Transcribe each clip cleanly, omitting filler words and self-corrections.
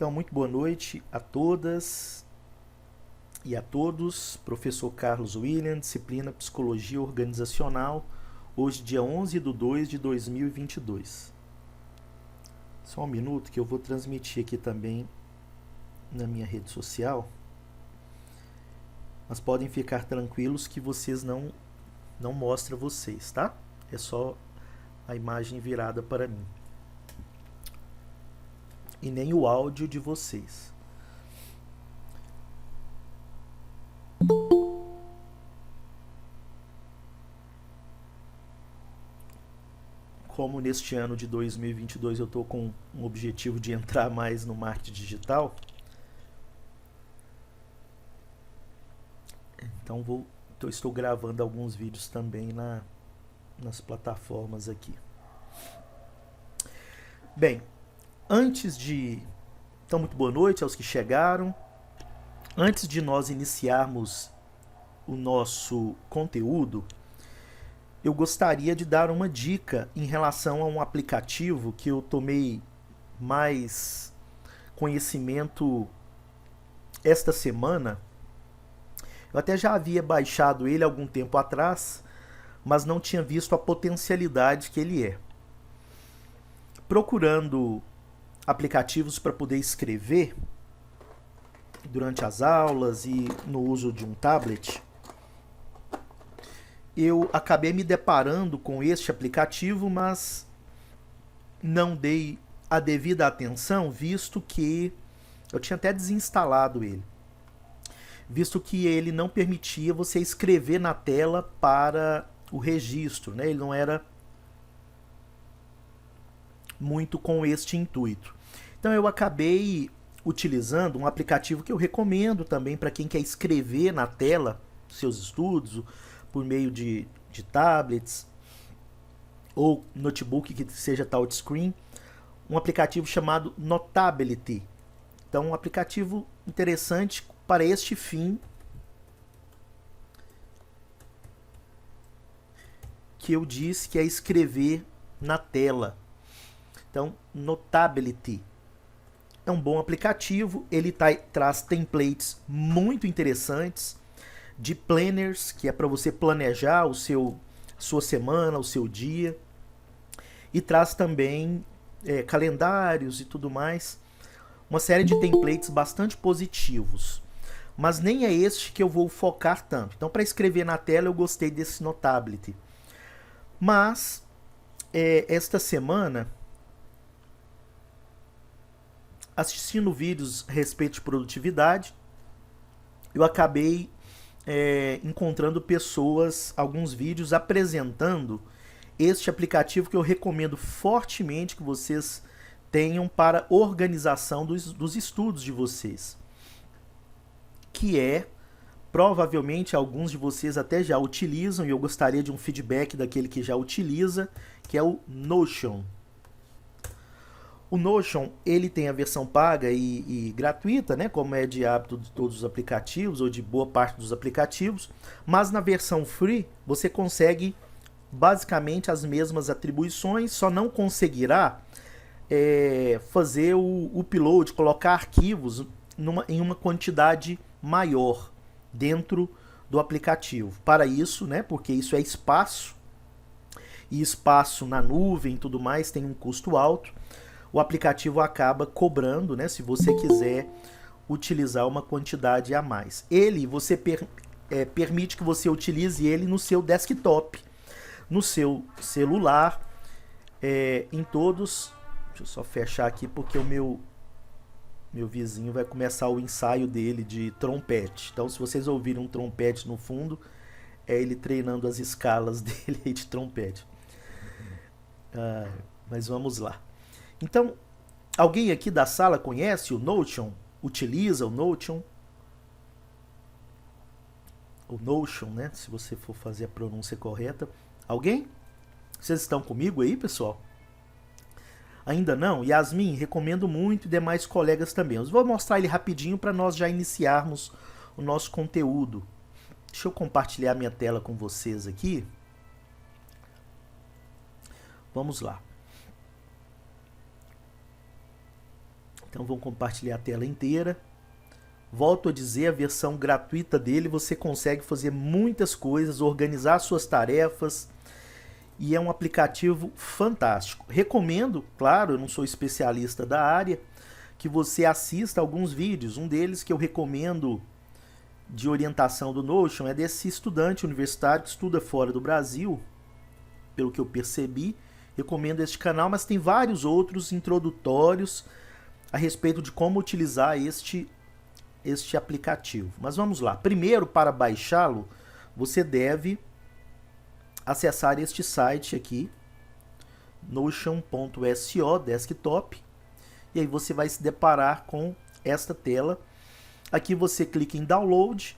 Então, muito boa noite a todas e a todos. Professor Carlos William, disciplina Psicologia Organizacional, hoje dia 11/2/2022. Só um minuto que eu vou transmitir aqui também na minha rede social. Mas podem ficar tranquilos que vocês não mostra vocês, tá? É só a imagem virada para mim. E nem o áudio de vocês. Como neste ano de 2022 eu estou com um objetivo de entrar mais no marketing digital, então estou gravando alguns vídeos também nas plataformas aqui. Bem, então, muito boa noite aos que chegaram. Antes de nós iniciarmos o nosso conteúdo, eu gostaria de dar uma dica em relação a um aplicativo que eu tomei mais conhecimento esta semana. Eu até já havia baixado ele algum tempo atrás, mas não tinha visto a potencialidade que ele é. Procurando aplicativos para poder escrever durante as aulas e no uso de um tablet, eu acabei me deparando com este aplicativo, mas não dei a devida atenção, visto que eu tinha até desinstalado ele, visto que ele não permitia você escrever na tela para o registro, né? Ele não era muito com este intuito. Então eu acabei utilizando um aplicativo que eu recomendo também para quem quer escrever na tela seus estudos por meio de tablets ou notebook que seja touchscreen, um aplicativo chamado Notability. Então, um aplicativo interessante para este fim, que eu disse que é escrever na tela. Então, Notability é um bom aplicativo, ele traz templates muito interessantes de planners, que é para você planejar sua semana, o seu dia, e traz também calendários e tudo mais, uma série de templates bastante positivos, mas nem é este que eu vou focar tanto. Então, para escrever na tela, eu gostei desse Notability, mas esta semana, assistindo vídeos a respeito de produtividade, eu acabei encontrando alguns vídeos apresentando este aplicativo que eu recomendo fortemente que vocês tenham para organização dos estudos de vocês, que provavelmente alguns de vocês até já utilizam, e eu gostaria de um feedback daquele que já utiliza, que é o Notion. O Notion, ele tem a versão paga e gratuita, né, como é de hábito de todos os aplicativos, ou de boa parte dos aplicativos, mas na versão free você consegue basicamente as mesmas atribuições, só não conseguirá fazer o upload, colocar arquivos em uma quantidade maior dentro do aplicativo. Para isso, né, porque isso é espaço, e espaço na nuvem e tudo mais tem um custo alto, o aplicativo acaba cobrando, né, se você quiser utilizar uma quantidade a mais. Você permite que você utilize ele no seu desktop, no seu celular, em todos. Deixa eu só fechar aqui porque o meu vizinho vai começar o ensaio dele de trompete. Então, se vocês ouvirem um trompete no fundo, é ele treinando as escalas dele de trompete. Mas vamos lá. Então, alguém aqui da sala conhece o Notion? Utiliza o Notion? O Notion, né? Se você for fazer a pronúncia correta. Alguém? Vocês estão comigo aí, pessoal? Ainda não? Yasmin, recomendo muito, e demais colegas também. Eu vou mostrar ele rapidinho para nós já iniciarmos o nosso conteúdo. Deixa eu compartilhar minha tela com vocês aqui. Vamos lá. Então vamos compartilhar a tela inteira. Volto a dizer, a versão gratuita dele você consegue fazer muitas coisas, organizar suas tarefas e é um aplicativo fantástico. Recomendo, claro, eu não sou especialista da área, que você assista alguns vídeos. Um deles que eu recomendo de orientação do Notion é desse estudante universitário que estuda fora do Brasil, pelo que eu percebi. Recomendo este canal, mas tem vários outros introdutórios a respeito de como utilizar este aplicativo. Mas vamos lá. Primeiro, para baixá-lo, você deve acessar este site aqui, notion.so, desktop, e aí você vai se deparar com esta tela. Aqui você clica em download.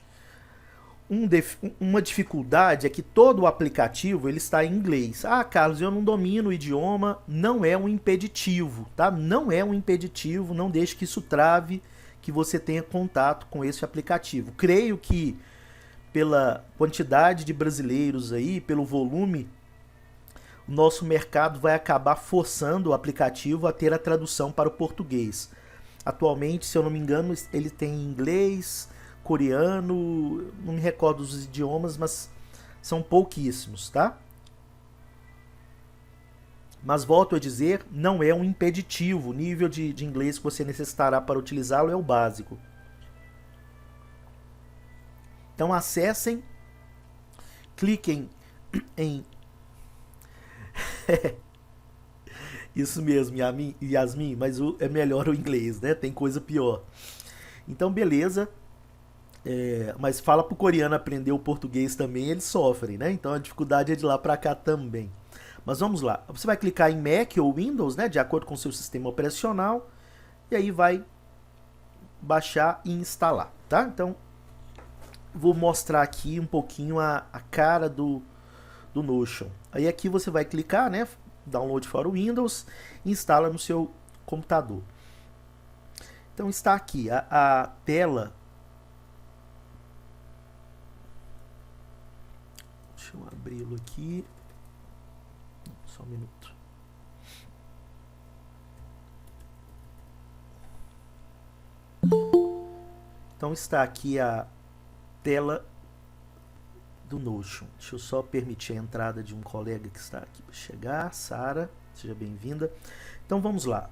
Uma dificuldade é que todo o aplicativo ele está em inglês. Ah, Carlos, eu não domino o idioma. Não é um impeditivo, tá? Não é um impeditivo, não deixe que isso trave que você tenha contato com esse aplicativo. Creio que pela quantidade de brasileiros aí, pelo volume, o nosso mercado vai acabar forçando o aplicativo a ter a tradução para o português. Atualmente, se eu não me engano, ele tem inglês, coreano, não me recordo os idiomas, mas são pouquíssimos, tá? Mas volto a dizer, não é um impeditivo. O nível de inglês que você necessitará para utilizá-lo é o básico. Então acessem, cliquem em... Isso mesmo, Yasmin, mas é melhor o inglês, né? Tem coisa pior. Então beleza, mas fala pro coreano aprender o português também, eles sofrem, né? Então a dificuldade é de lá para cá também. Mas vamos lá, você vai clicar em Mac ou Windows, né? De acordo com o seu sistema operacional, e aí vai baixar e instalar, tá? Então vou mostrar aqui um pouquinho a cara do Notion. Aí aqui você vai clicar, né? Download for Windows, e instala no seu computador. Então está aqui a tela. Deixa eu abri-lo aqui. Só um minuto. Então está aqui a tela do Notion. Deixa eu só permitir a entrada de um colega que está aqui para chegar. Sara, seja bem-vinda. Então vamos lá.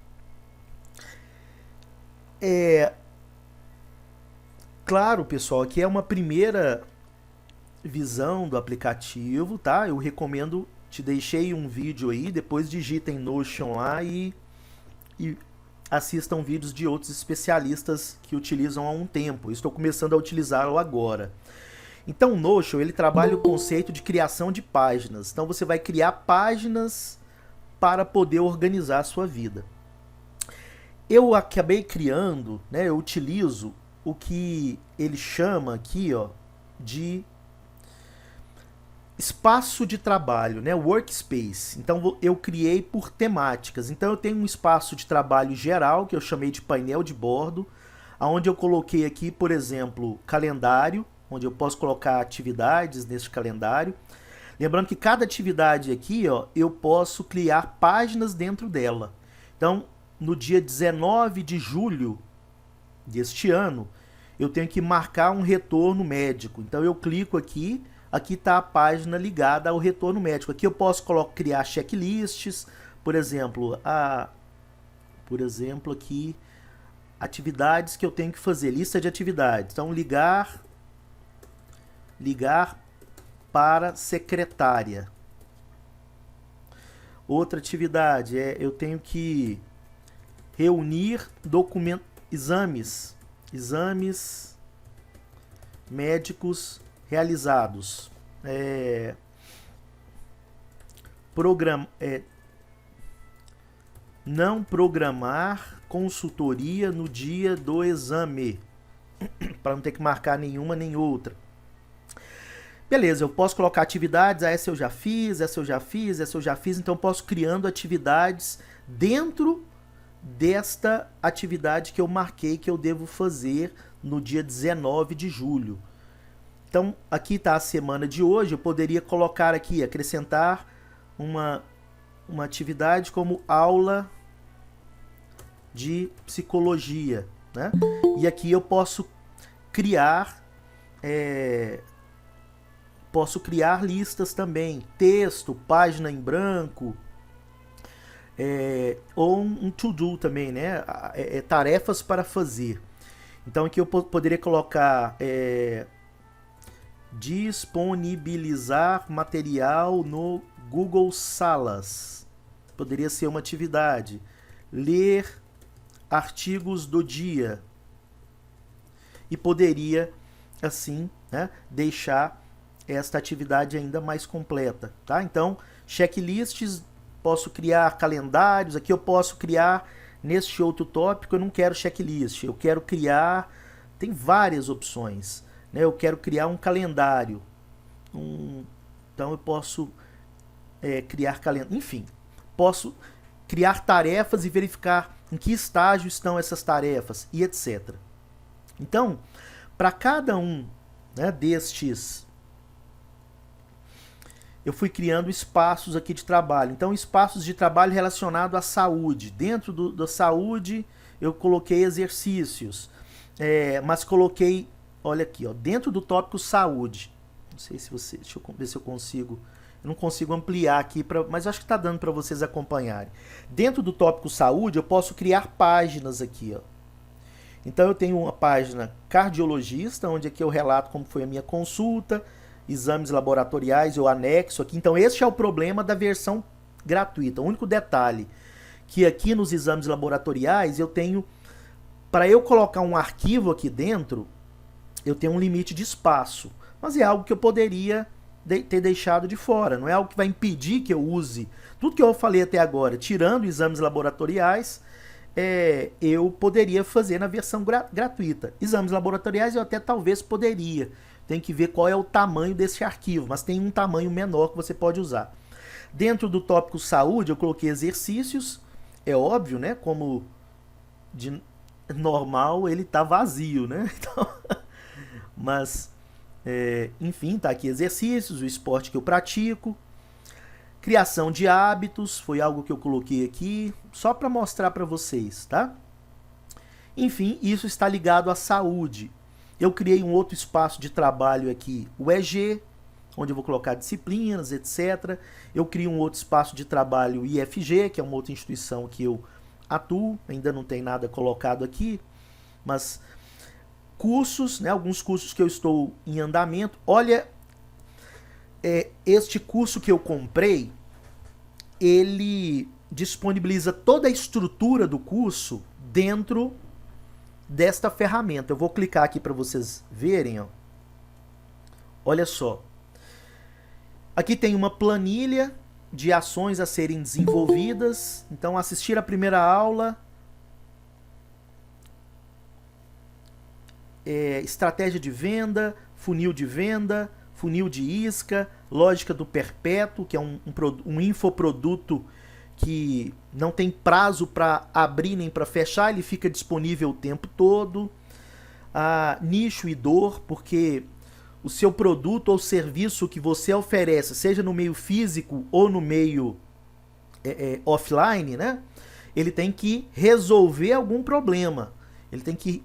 Claro, pessoal, aqui é uma primeira visão do aplicativo, tá? Eu recomendo, te deixei um vídeo aí, depois digitem Notion lá e assistam vídeos de outros especialistas que utilizam há um tempo. Eu estou começando a utilizá-lo agora. Então o Notion, ele trabalha o conceito de criação de páginas. Então você vai criar páginas para poder organizar a sua vida. Eu acabei criando, né, eu utilizo o que ele chama aqui, ó, de espaço de trabalho, né, workspace. Então eu criei por temáticas. Então eu tenho um espaço de trabalho geral, que eu chamei de painel de bordo, onde eu coloquei aqui, por exemplo, calendário, onde eu posso colocar atividades neste calendário. Lembrando que cada atividade aqui, ó, eu posso criar páginas dentro dela. Então, no dia 19 de julho deste ano, eu tenho que marcar um retorno médico. Então eu clico aqui, aqui está a página ligada ao retorno médico. Aqui eu posso criar checklists, por exemplo, aqui, atividades que eu tenho que fazer, lista de atividades. Então ligar para secretária. Outra atividade é eu tenho que reunir exames médicos realizados. Não programar consultoria no dia do exame, para não ter que marcar nenhuma nem outra. Beleza, eu posso colocar atividades, essa eu já fiz, essa eu já fiz, essa eu já fiz, então eu posso criando atividades dentro desta atividade que eu marquei que eu devo fazer no dia 19 de julho. Então, aqui está a semana de hoje, eu poderia colocar aqui, acrescentar uma atividade como aula de psicologia, né? E aqui eu posso criar listas também, texto, página em branco, ou um to-do também, né? Tarefas para fazer. Então aqui eu poderia colocar disponibilizar material no Google Salas. Poderia ser uma atividade. Ler artigos do dia. E poderia, assim, né, deixar esta atividade ainda mais completa. Tá? Então, checklists, posso criar calendários. Aqui eu posso criar, neste outro tópico, eu não quero checklist. Eu quero criar, tem várias opções. Né? Eu quero criar um calendário. Então eu posso criar calendário. Enfim, posso criar tarefas e verificar em que estágio estão essas tarefas e etc. Então, para cada um, né, destes, eu fui criando espaços aqui de trabalho. Então, espaços de trabalho relacionado à saúde. Dentro da saúde, eu coloquei exercícios. Mas coloquei, olha aqui, ó, dentro do tópico saúde. Não sei se você... Deixa eu ver se eu consigo... Eu não consigo ampliar aqui, mas acho que está dando para vocês acompanharem. Dentro do tópico saúde, eu posso criar páginas aqui, ó. Então, eu tenho uma página cardiologista, onde aqui eu relato como foi a minha consulta, exames laboratoriais, eu anexo aqui. Então, este é o problema da versão gratuita. O único detalhe, que aqui nos exames laboratoriais, eu tenho, para eu colocar um arquivo aqui dentro, eu tenho um limite de espaço. Mas é algo que eu poderia ter deixado de fora. Não é algo que vai impedir que eu use tudo que eu falei até agora, tirando exames laboratoriais, eu poderia fazer na versão gratuita. Exames laboratoriais eu até talvez poderia. Tem que ver qual é o tamanho desse arquivo, mas tem um tamanho menor que você pode usar. Dentro do tópico saúde, eu coloquei exercícios. É óbvio, né? Como de normal, ele tá vazio, né? Então, mas, enfim, tá aqui exercícios, o esporte que eu pratico. Criação de hábitos, foi algo que eu coloquei aqui, só para mostrar para vocês, tá? Enfim, isso está ligado à saúde. Eu criei um outro espaço de trabalho aqui, o EG, onde eu vou colocar disciplinas, etc. Eu crio um outro espaço de trabalho, IFG, que é uma outra instituição que eu atuo, ainda não tem nada colocado aqui, mas cursos, né, alguns cursos que eu estou em andamento. Olha, este curso que eu comprei, ele disponibiliza toda a estrutura do curso dentro desta ferramenta. Eu vou clicar aqui para vocês verem, ó. Olha só. Aqui tem uma planilha de ações a serem desenvolvidas. Então, assistir a primeira aula, estratégia de venda, funil de isca, lógica do perpétuo, que é um infoproduto que não tem prazo para abrir nem para fechar, ele fica disponível o tempo todo. Nicho e dor, porque o seu produto ou serviço que você oferece, seja no meio físico ou no meio offline, né? Ele tem que resolver algum problema, ele tem que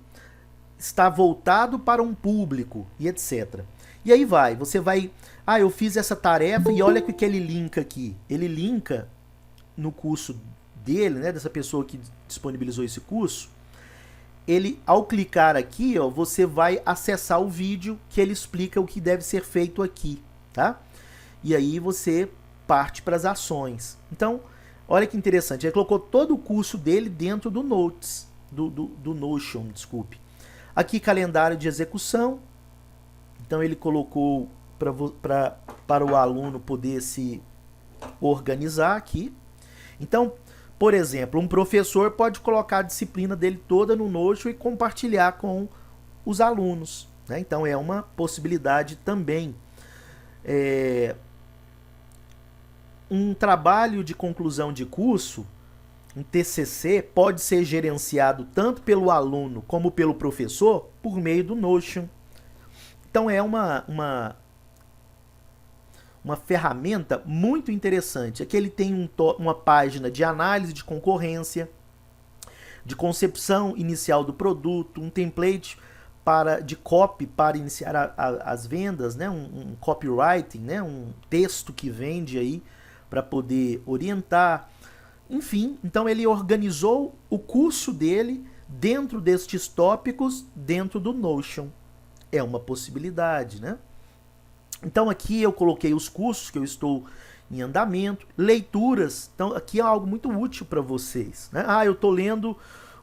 estar voltado para um público e etc. E aí você vai, eu fiz essa tarefa e olha que ele linka aqui. Ele linka no curso dele, né, dessa pessoa que disponibilizou esse curso. Ele, ao clicar aqui, ó, você vai acessar o vídeo que ele explica o que deve ser feito aqui, tá? E aí você parte para as ações. Então, olha que interessante. Ele colocou todo o curso dele dentro do Notes, do Notion, desculpe. Aqui, calendário de execução. Então, ele colocou para o aluno poder se organizar aqui. Então, por exemplo, um professor pode colocar a disciplina dele toda no Notion e compartilhar com os alunos, né? Então, é uma possibilidade também. Um trabalho de conclusão de curso, um TCC, pode ser gerenciado tanto pelo aluno como pelo professor por meio do Notion. Então é uma ferramenta muito interessante. Aqui ele tem uma página de análise de concorrência. de concepção inicial do produto, um template de copy para iniciar as vendas, né? Um copywriting, né? Um texto que vende aí para poder orientar. Enfim, então ele organizou o curso dele dentro destes tópicos, dentro do Notion. É uma possibilidade, né? Então aqui eu coloquei os cursos que eu estou em andamento, leituras. Então aqui é algo muito útil para vocês, né? Eu estou lendo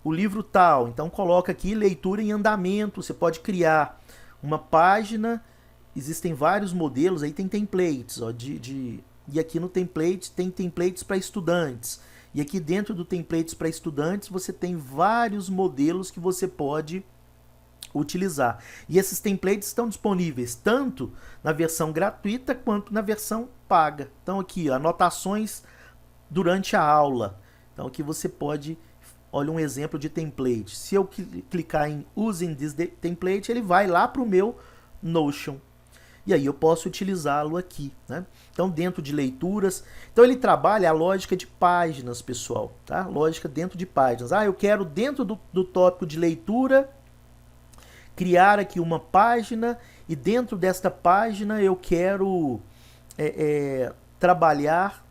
o livro tal, então coloca aqui leitura em andamento. Você pode criar uma página, existem vários modelos, aí tem templates, ó, e aqui no template tem templates para estudantes. E aqui dentro do templates para estudantes você tem vários modelos que você pode utilizar. E esses templates estão disponíveis tanto na versão gratuita quanto na versão paga. Então aqui, anotações durante a aula. Então aqui você pode, olha um exemplo de template. Se eu clicar em Using this template, ele vai lá para o meu Notion. E aí eu posso utilizá-lo aqui, né? Então dentro de leituras, então ele trabalha a lógica de páginas, pessoal, tá? Lógica dentro de páginas. Eu quero dentro do tópico de leitura criar aqui uma página, e dentro desta página eu quero trabalhar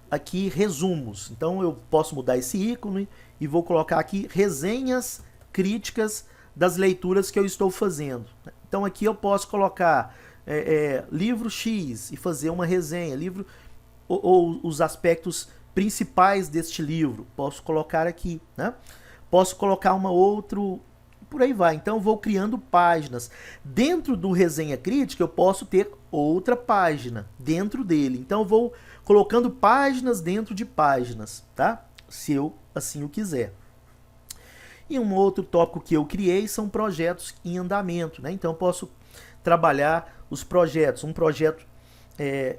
aqui resumos. Então eu posso mudar esse ícone e vou colocar aqui resenhas críticas das leituras que eu estou fazendo. Então aqui eu posso colocar livro X e fazer uma resenha, livro ou os aspectos principais deste livro. Posso colocar aqui, né? Posso colocar uma outra, por aí vai. Então eu vou criando páginas. Dentro do resenha crítica eu posso ter outra página dentro dele. Então eu vou colocando páginas dentro de páginas, tá? Se eu assim o quiser. E um outro tópico que eu criei são projetos em andamento, né? Então eu posso trabalhar os projetos. Um projeto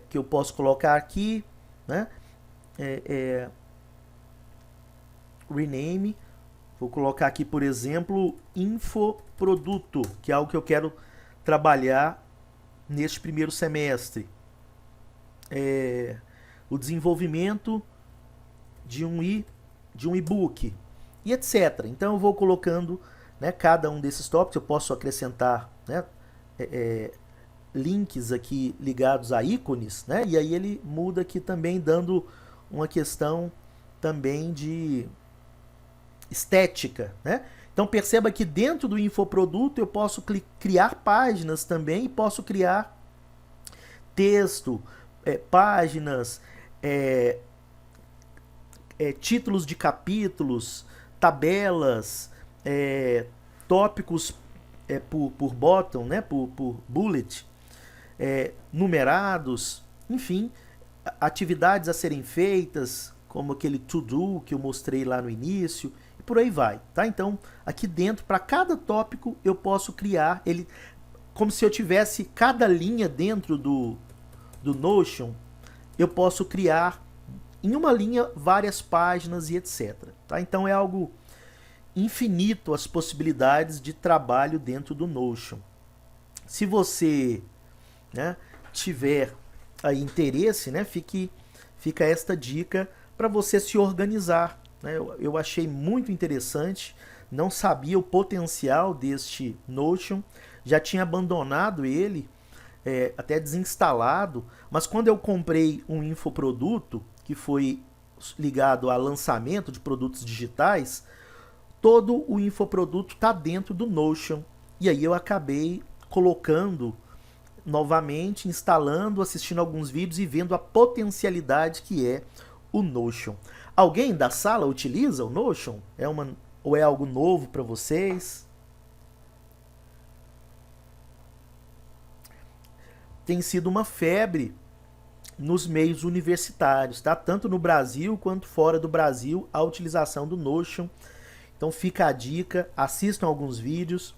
que eu posso colocar aqui, né? Rename. Vou colocar aqui, por exemplo, infoproduto, que é algo que eu quero trabalhar neste primeiro semestre. O desenvolvimento de um e-book e etc. Então eu vou colocando, né, cada um desses tópicos. Eu posso acrescentar, né, links aqui ligados a ícones, né, e aí ele muda aqui também, dando uma questão também de estética, né? Então perceba que dentro do infoproduto eu posso criar páginas também, e posso criar texto, páginas, títulos de capítulos, tabelas, tópicos por bottom, né? por bullet, numerados, enfim, atividades a serem feitas, como aquele to-do que eu mostrei lá no início, e por aí vai, tá? Então, aqui dentro, para cada tópico, eu posso criar ele como se eu tivesse cada linha dentro do Notion. Eu posso criar em uma linha várias páginas e etc. Tá? Então, é algo infinito as possibilidades de trabalho dentro do Notion. Se você, né, tiver aí interesse, né, fica esta dica para você se organizar, né? Eu achei muito interessante, não sabia o potencial deste Notion, já tinha abandonado ele, até desinstalado, mas quando eu comprei um infoproduto, que foi ligado a lançamento de produtos digitais, todo o infoproduto está dentro do Notion, e aí eu acabei colocando novamente, instalando, assistindo alguns vídeos e vendo a potencialidade que é o Notion. Alguém da sala utiliza o Notion? Ou é algo novo para vocês? Tem sido uma febre nos meios universitários, tá? Tanto no Brasil quanto fora do Brasil, a utilização do Notion. Então fica a dica, assistam alguns vídeos.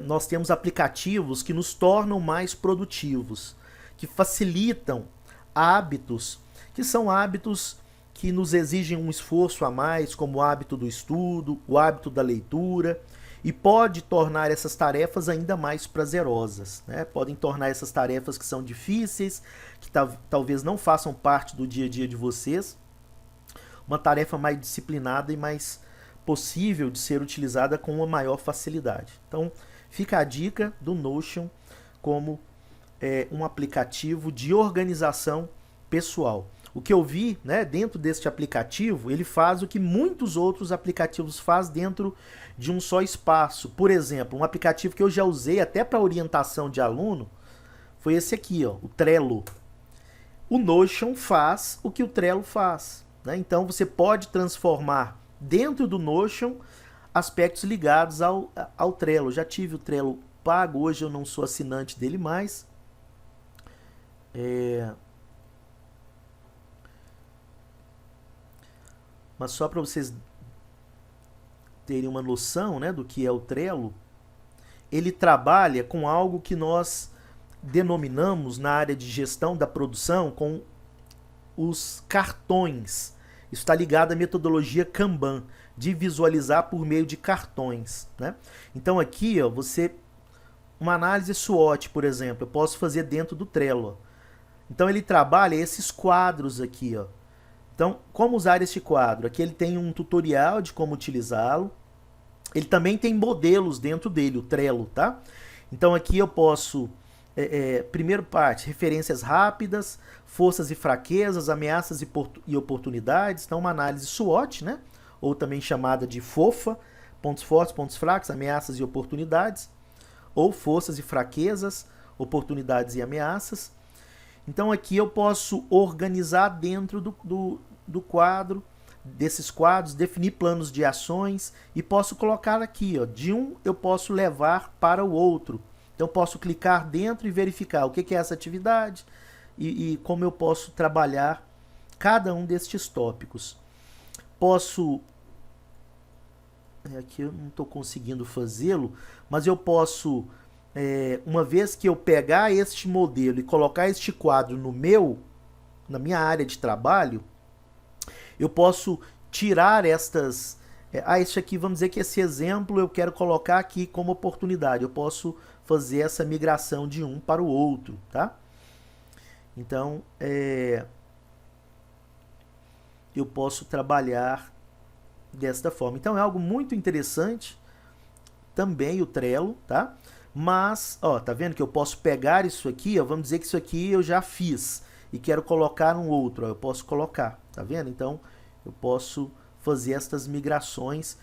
Nós temos aplicativos que nos tornam mais produtivos, que facilitam hábitos, que são hábitos que nos exigem um esforço a mais, como o hábito do estudo, o hábito da leitura, e pode tornar essas tarefas ainda mais prazerosas, né? Podem tornar essas tarefas que são difíceis, que talvez não façam parte do dia a dia de vocês, uma tarefa mais disciplinada e mais possível de ser utilizada com uma maior facilidade. Então, fica a dica do Notion como um aplicativo de organização pessoal. O que eu vi, né, dentro deste aplicativo, ele faz o que muitos outros aplicativos fazem dentro de um só espaço. Por exemplo, um aplicativo que eu já usei até para orientação de aluno foi esse aqui, ó, o Trello. O Notion faz o que o Trello faz, né? Então você pode transformar dentro do Notion aspectos ligados ao Trello. Já tive o Trello pago, hoje eu não sou assinante dele mais. Mas só para vocês terem uma noção, né, do que é o Trello, ele trabalha com algo que nós denominamos na área de gestão da produção com os cartões. Isso está ligado à metodologia Kanban, de visualizar por meio de cartões, né? Então aqui, ó, uma análise SWOT, por exemplo, eu posso fazer dentro do Trello. Então ele trabalha esses quadros aqui, ó. Então, como usar este quadro? Aqui ele tem um tutorial de como utilizá-lo. Ele também tem modelos dentro dele, o Trello, tá? Então aqui eu posso, primeira parte, referências rápidas, forças e fraquezas, ameaças e oportunidades. Então uma análise SWOT, né? Ou também chamada de FOFA, pontos fortes, pontos fracos, ameaças e oportunidades. Ou forças e fraquezas, oportunidades e ameaças. Então aqui eu posso organizar dentro do quadro, desses quadros, definir planos de ações e posso colocar aqui, ó, de um eu posso levar para o outro. Então eu posso clicar dentro e verificar o que é essa atividade e como eu posso trabalhar cada um destes tópicos. Posso, aqui eu não estou conseguindo fazê-lo, mas eu posso, uma vez que eu pegar este modelo e colocar este quadro na minha área de trabalho, eu posso tirar estas... este aqui, vamos dizer que esse exemplo eu quero colocar aqui como oportunidade. Eu posso fazer essa migração de um para o outro, tá? Então, eu posso trabalhar desta forma. Então, é algo muito interessante também o Trello, tá? Mas, ó, tá vendo que eu posso pegar isso aqui, ó, vamos dizer que isso aqui eu já fiz e quero colocar um outro, ó, eu posso colocar, tá vendo? Então, eu posso fazer estas migrações.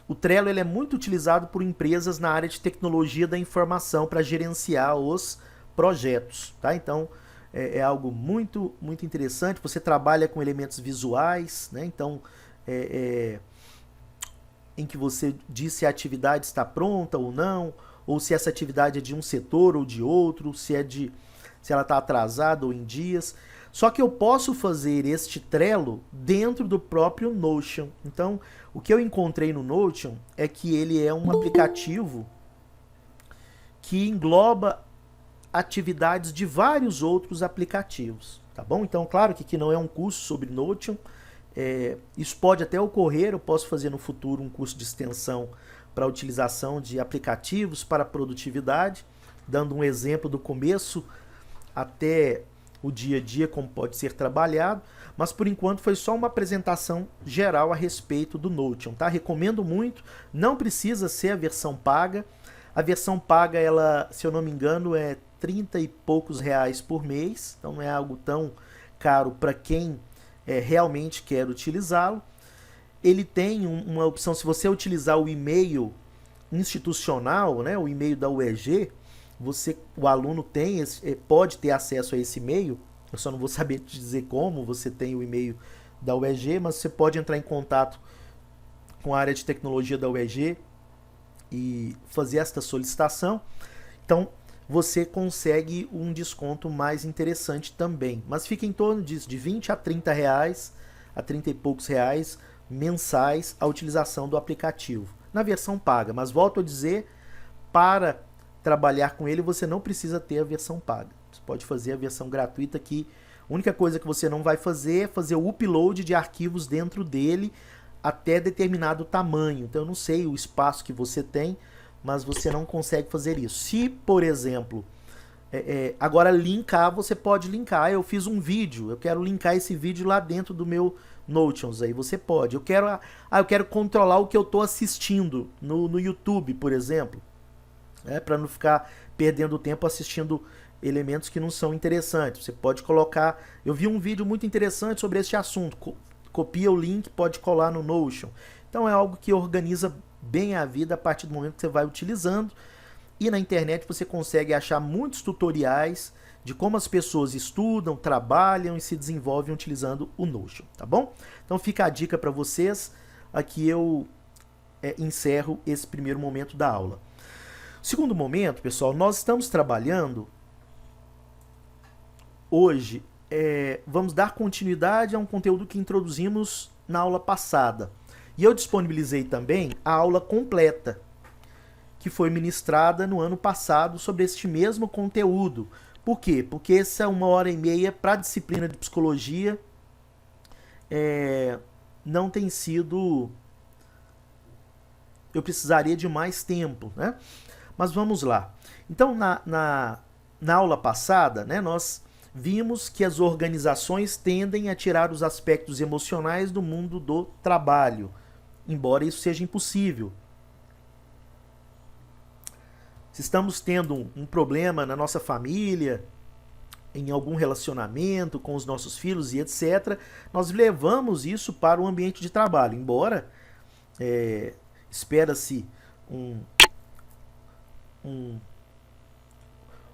O Trello ele é muito utilizado por empresas na área de tecnologia da informação para gerenciar os projetos, tá? Então, é algo muito, muito interessante. Você trabalha com elementos visuais, né? Então, em que você diz se a atividade está pronta ou não, ou se essa atividade é de um setor ou de outro, se ela está atrasada ou em dias. Só que eu posso fazer este Trello dentro do próprio Notion. Então, o que eu encontrei no Notion é que ele é um aplicativo que engloba atividades de vários outros aplicativos, tá bom? Então, claro que aqui não é um curso sobre Notion, isso pode até ocorrer, eu posso fazer no futuro um curso de extensão para a utilização de aplicativos para produtividade, dando um exemplo do começo até o dia a dia, como pode ser trabalhado, mas por enquanto foi só uma apresentação geral a respeito do Notion, tá? Recomendo muito, não precisa ser a versão paga. A versão paga, ela, se eu não me engano, é 30 e poucos reais por mês, então não é algo tão caro para quem realmente quer utilizá-lo. Ele tem uma opção, se você utilizar o e-mail institucional, né, o e-mail da UEG, o aluno pode ter acesso a esse e-mail. Eu só não vou saber te dizer como você tem o e-mail da UEG, mas você pode entrar em contato com a área de tecnologia da UEG e fazer esta solicitação. Então, você consegue um desconto mais interessante também. Mas fica em torno disso, de 20 a 30 reais, a 30 e poucos reais mensais a utilização do aplicativo. Na versão paga, mas volto a dizer, para trabalhar com ele você não precisa ter a versão paga. Você pode fazer a versão gratuita que a única coisa que você não vai fazer é fazer o upload de arquivos dentro dele até determinado tamanho. Então eu não sei o espaço que você tem, mas você não consegue fazer isso. Se, por exemplo, Agora, linkar, você pode linkar. Eu fiz um vídeo, eu quero linkar esse vídeo lá dentro do meu Notions. Aí você pode. Eu quero controlar o que eu estou assistindo no YouTube, por exemplo. Para não ficar perdendo tempo assistindo elementos que não são interessantes. Você pode colocar... Eu vi um vídeo muito interessante sobre este assunto. Copia o link, pode colar no Notion. Então é algo que organiza bem a vida a partir do momento que você vai utilizando. E na internet você consegue achar muitos tutoriais de como as pessoas estudam, trabalham e se desenvolvem utilizando o Notion, tá bom? Então fica a dica para vocês. Aqui eu encerro esse primeiro momento da aula. Segundo momento, pessoal, nós estamos trabalhando hoje, vamos dar continuidade a um conteúdo que introduzimos na aula passada. E eu disponibilizei também a aula completa, que foi ministrada no ano passado sobre este mesmo conteúdo. Por quê? Porque essa 1h30 para a disciplina de psicologia não tem sido... Eu precisaria de mais tempo, né? Mas vamos lá. Então, na aula passada, né, nós vimos que as organizações tendem a tirar os aspectos emocionais do mundo do trabalho, embora isso seja impossível. Se estamos tendo um problema na nossa família, em algum relacionamento com os nossos filhos e etc., nós levamos isso para o ambiente de trabalho, embora espera-se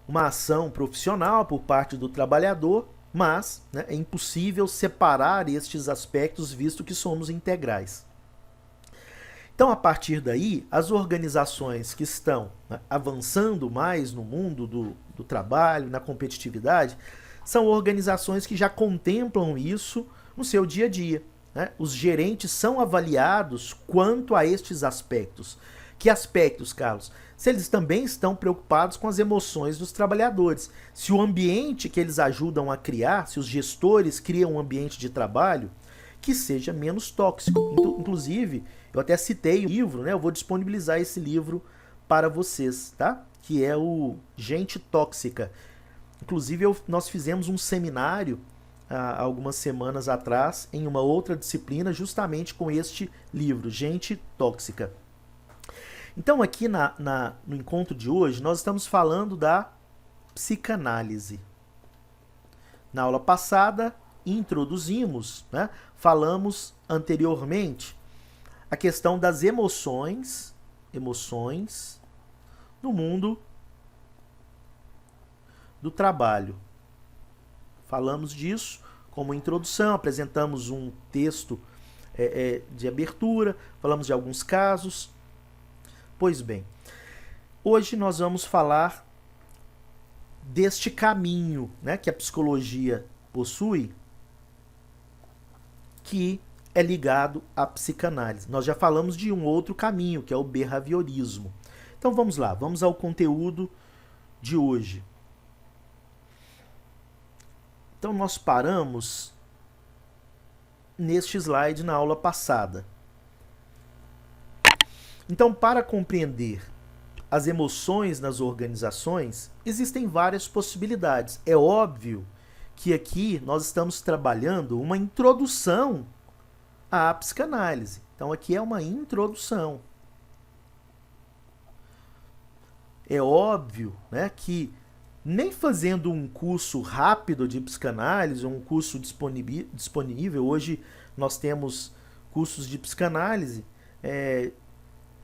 uma ação profissional por parte do trabalhador, mas, né, é impossível separar estes aspectos visto que somos integrais. Então, a partir daí, as organizações que estão, né, avançando mais no mundo do trabalho, na competitividade, são organizações que já contemplam isso no seu dia a dia, né? Os gerentes são avaliados quanto a estes aspectos. Que aspectos, Carlos? Se eles também estão preocupados com as emoções dos trabalhadores. Se o ambiente que eles ajudam a criar, se os gestores criam um ambiente de trabalho que seja menos tóxico. Inclusive, eu até citei o livro, né? Eu vou disponibilizar esse livro para vocês, tá? Que é o Gente Tóxica. Inclusive, nós fizemos um seminário há algumas semanas atrás em uma outra disciplina justamente com este livro, Gente Tóxica. Então aqui no encontro de hoje nós estamos falando da psicanálise. Na aula passada introduzimos, né, falamos anteriormente a questão das emoções no mundo do trabalho. Falamos disso como introdução, apresentamos um texto de abertura, falamos de alguns casos. Pois bem, hoje nós vamos falar deste caminho, né, que a psicologia possui, que é ligado à psicanálise. Nós já falamos de um outro caminho, que é o behaviorismo. Então vamos lá, vamos ao conteúdo de hoje. Então nós paramos neste slide na aula passada. Então, para compreender as emoções nas organizações, existem várias possibilidades. É óbvio que aqui nós estamos trabalhando uma introdução à psicanálise. Então, aqui é uma introdução. É óbvio, né, que nem fazendo um curso rápido de psicanálise, um curso disponível, hoje nós temos cursos de psicanálise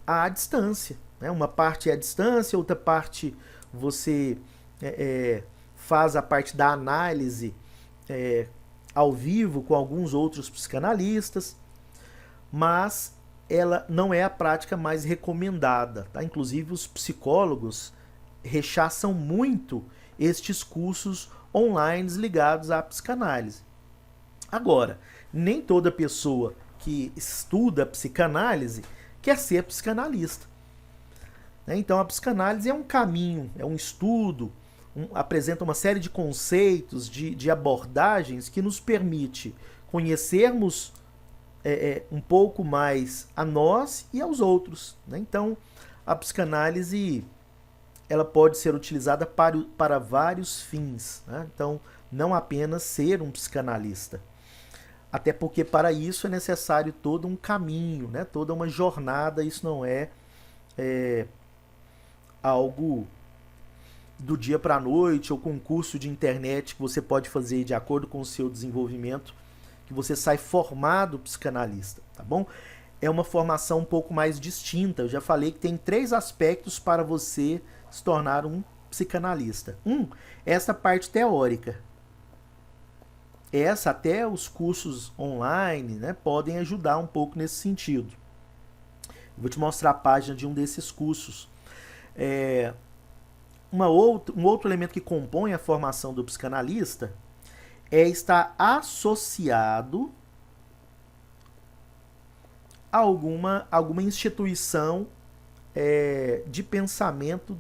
à distância, né? Uma parte é à distância, outra parte você faz a parte da análise ao vivo com alguns outros psicanalistas, mas ela não é a prática mais recomendada, tá? Inclusive os psicólogos rechaçam muito estes cursos online ligados à psicanálise. Agora, nem toda pessoa que estuda psicanálise quer ser psicanalista. Então a psicanálise é um caminho, é um estudo, apresenta uma série de conceitos, de abordagens que nos permite conhecermos um pouco mais a nós e aos outros. Então a psicanálise ela pode ser utilizada para vários fins, né? Então, não apenas ser um psicanalista. Até porque para isso é necessário todo um caminho, né? Toda uma jornada. Isso não é algo do dia para a noite ou com um curso de internet que você pode fazer de acordo com o seu desenvolvimento, que você sai formado psicanalista, tá bom? É uma formação um pouco mais distinta. Eu já falei que tem 3 aspectos para você se tornar um psicanalista. Essa parte teórica. Essa até os cursos online, né, podem ajudar um pouco nesse sentido. Eu vou te mostrar a página de um desses cursos. Um outro elemento que compõe a formação do psicanalista é estar associado a alguma instituição de pensamento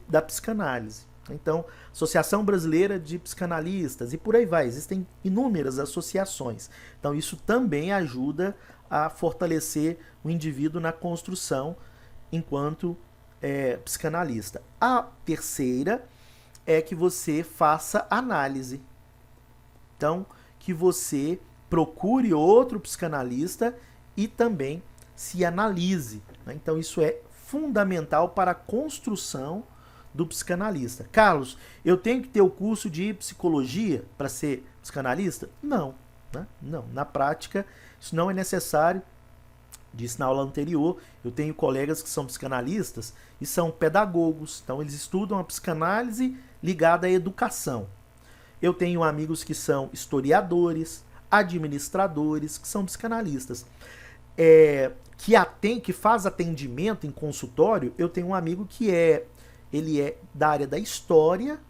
da psicanálise. Então, Associação Brasileira de Psicanalistas e por aí vai. Existem inúmeras associações. Então, isso também ajuda a fortalecer o indivíduo na construção enquanto psicanalista. A terceira é que você faça análise. Então, que você procure outro psicanalista e também se analise, né? Então, isso é fundamental para a construção do psicanalista. Carlos, eu tenho que ter o curso de psicologia para ser psicanalista? Não, né? Não. Na prática, isso não é necessário. Disse na aula anterior, eu tenho colegas que são psicanalistas e são pedagogos, então eles estudam a psicanálise ligada à educação. Eu tenho amigos que são historiadores, administradores, que são psicanalistas. Que faz atendimento em consultório. Eu tenho um amigo que ele é da área da história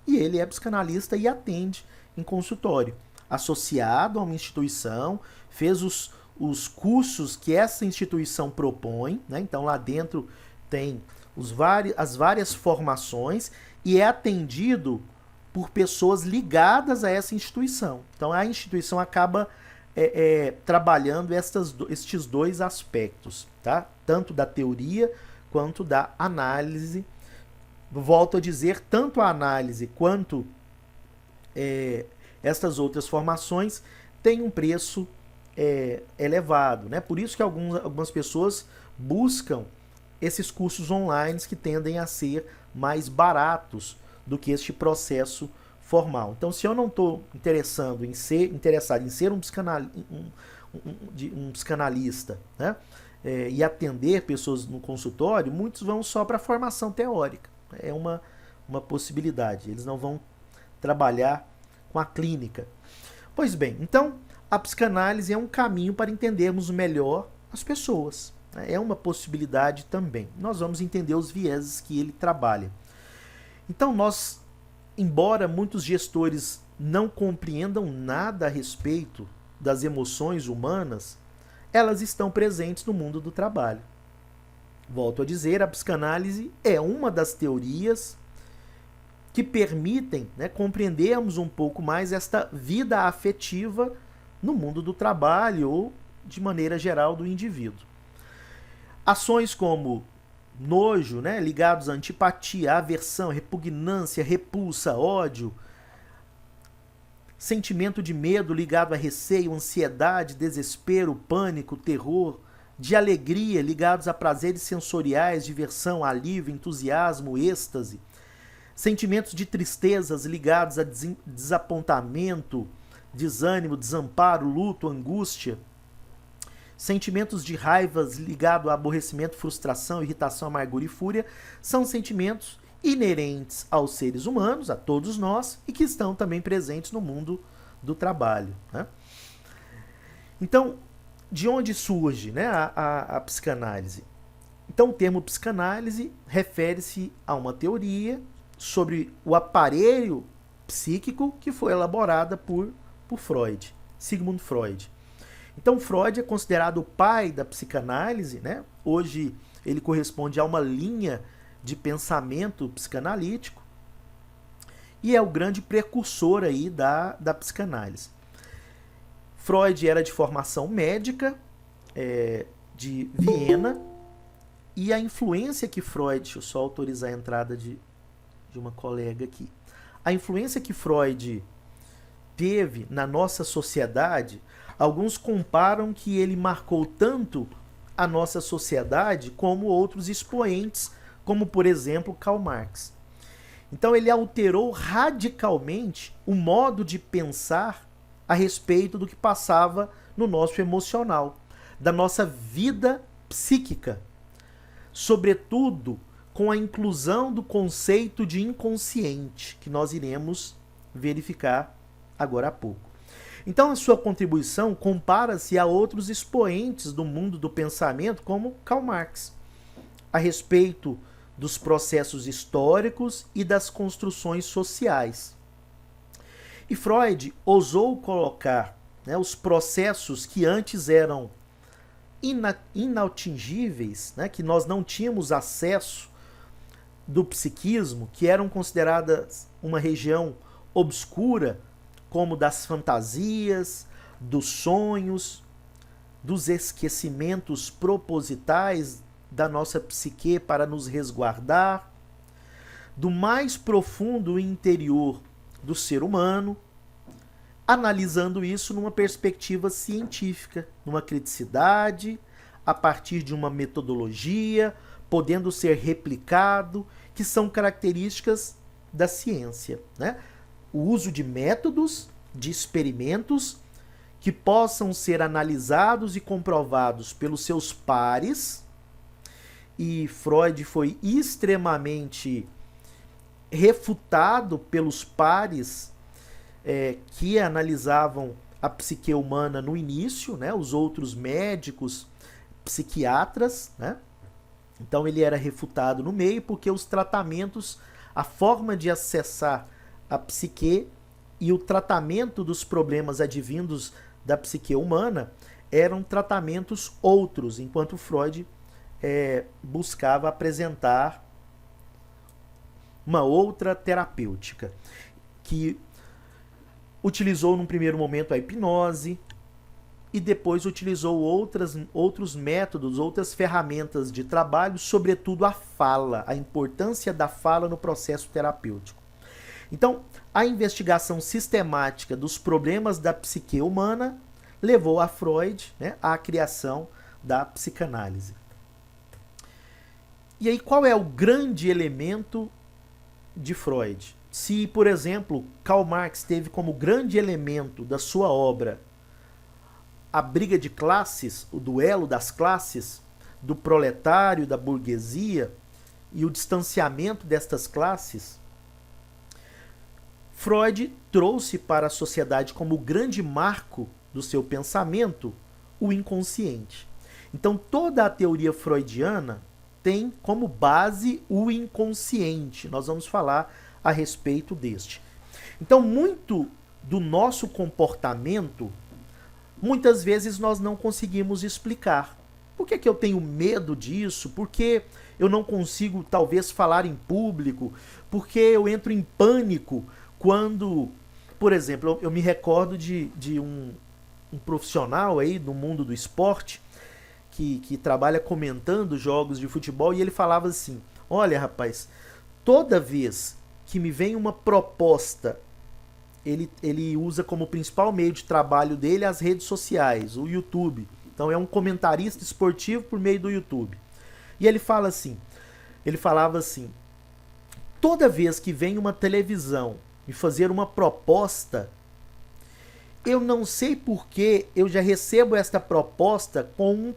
e ele é psicanalista e atende em consultório. Associado a uma instituição, fez os cursos que essa instituição propõe, né? Então lá dentro tem as várias formações e é atendido por pessoas ligadas a essa instituição. Então a instituição acaba trabalhando estes 2 aspectos, tá? Tanto da teoria quanto da análise. Volto a dizer, tanto a análise quanto estas outras formações têm um preço elevado, né? Por isso que algumas pessoas buscam esses cursos online que tendem a ser mais baratos do que este processo formal. Então, se eu não estou interessado em ser um psicanalista, né? E atender pessoas no consultório, muitos vão só para a formação teórica. É uma possibilidade. Eles não vão trabalhar com a clínica. Pois bem, então a psicanálise é um caminho para entendermos melhor as pessoas. É uma possibilidade também. Nós vamos entender os vieses que ele trabalha. Então embora muitos gestores não compreendam nada a respeito das emoções humanas, elas estão presentes no mundo do trabalho. Volto a dizer, a psicanálise é uma das teorias que permitem, né, compreendermos um pouco mais esta vida afetiva no mundo do trabalho ou, de maneira geral, do indivíduo. Ações como nojo, né, ligados à antipatia, aversão, repugnância, repulsa, ódio, sentimento de medo ligado a receio, ansiedade, desespero, pânico, terror, de alegria ligados a prazeres sensoriais, diversão, alívio, entusiasmo, êxtase, sentimentos de tristezas ligados a desapontamento, desânimo, desamparo, luto, angústia, sentimentos de raivas ligados a aborrecimento, frustração, irritação, amargura e fúria, são sentimentos inerentes aos seres humanos, a todos nós, e que estão também presentes no mundo do trabalho, né? Então, de onde surge, né, a psicanálise? Então, o termo psicanálise refere-se a uma teoria sobre o aparelho psíquico que foi elaborada por Freud, Sigmund Freud. Então, Freud é considerado o pai da psicanálise, né? Hoje ele corresponde a uma linha de pensamento psicanalítico e é o grande precursor aí da psicanálise. Freud era de formação médica, de Viena, e a influência que Freud, deixa eu só autorizar a entrada de de uma colega aqui. A influência que Freud teve na nossa sociedade, alguns comparam que ele marcou tanto a nossa sociedade como outros expoentes, como por exemplo Karl Marx. Então ele alterou radicalmente o modo de pensar a respeito do que passava no nosso emocional, da nossa vida psíquica, sobretudo com a inclusão do conceito de inconsciente, que nós iremos verificar agora há pouco. Então a sua contribuição compara-se a outros expoentes do mundo do pensamento, como Karl Marx, a respeito dos processos históricos e das construções sociais. E Freud ousou colocar, né, os processos que antes eram inatingíveis, né, que nós não tínhamos acesso do psiquismo, que eram consideradas uma região obscura, como das fantasias, dos sonhos, dos esquecimentos propositais da nossa psique para nos resguardar, do mais profundo interior do ser humano, analisando isso numa perspectiva científica, numa criticidade, a partir de uma metodologia, podendo ser replicado, que são características da ciência, né? O uso de métodos, de experimentos, que possam ser analisados e comprovados pelos seus pares, e Freud foi extremamente refutado pelos pares que analisavam a psique humana no início, né, os outros médicos, psiquiatras, né? Então ele era refutado no meio porque os tratamentos, a forma de acessar a psique e o tratamento dos problemas advindos da psique humana eram tratamentos outros, enquanto Freud buscava apresentar uma outra terapêutica, que utilizou num primeiro momento a hipnose e depois utilizou outros métodos, outras ferramentas de trabalho, sobretudo a fala, a importância da fala no processo terapêutico. Então, a investigação sistemática dos problemas da psique humana levou a Freud, né, à criação da psicanálise. E aí, qual é o grande elemento de Freud? Se, por exemplo, Karl Marx teve como grande elemento da sua obra a briga de classes, o duelo das classes, do proletário, da burguesia e o distanciamento destas classes, Freud trouxe para a sociedade como grande marco do seu pensamento o inconsciente. Então, toda a teoria freudiana tem como base o inconsciente. Nós vamos falar a respeito deste. Então, muito do nosso comportamento, muitas vezes nós não conseguimos explicar. Por que eu tenho medo disso? Por que eu não consigo, talvez, falar em público? Por que eu entro em pânico quando, por exemplo, eu me recordo de um profissional aí do mundo do esporte que trabalha comentando jogos de futebol, e ele falava assim: olha, rapaz, toda vez que me vem uma proposta, ele usa como principal meio de trabalho dele as redes sociais, o YouTube. Então é um comentarista esportivo por meio do YouTube. E ele falava assim: toda vez que vem uma televisão me fazer uma proposta, eu não sei por que eu já recebo esta proposta como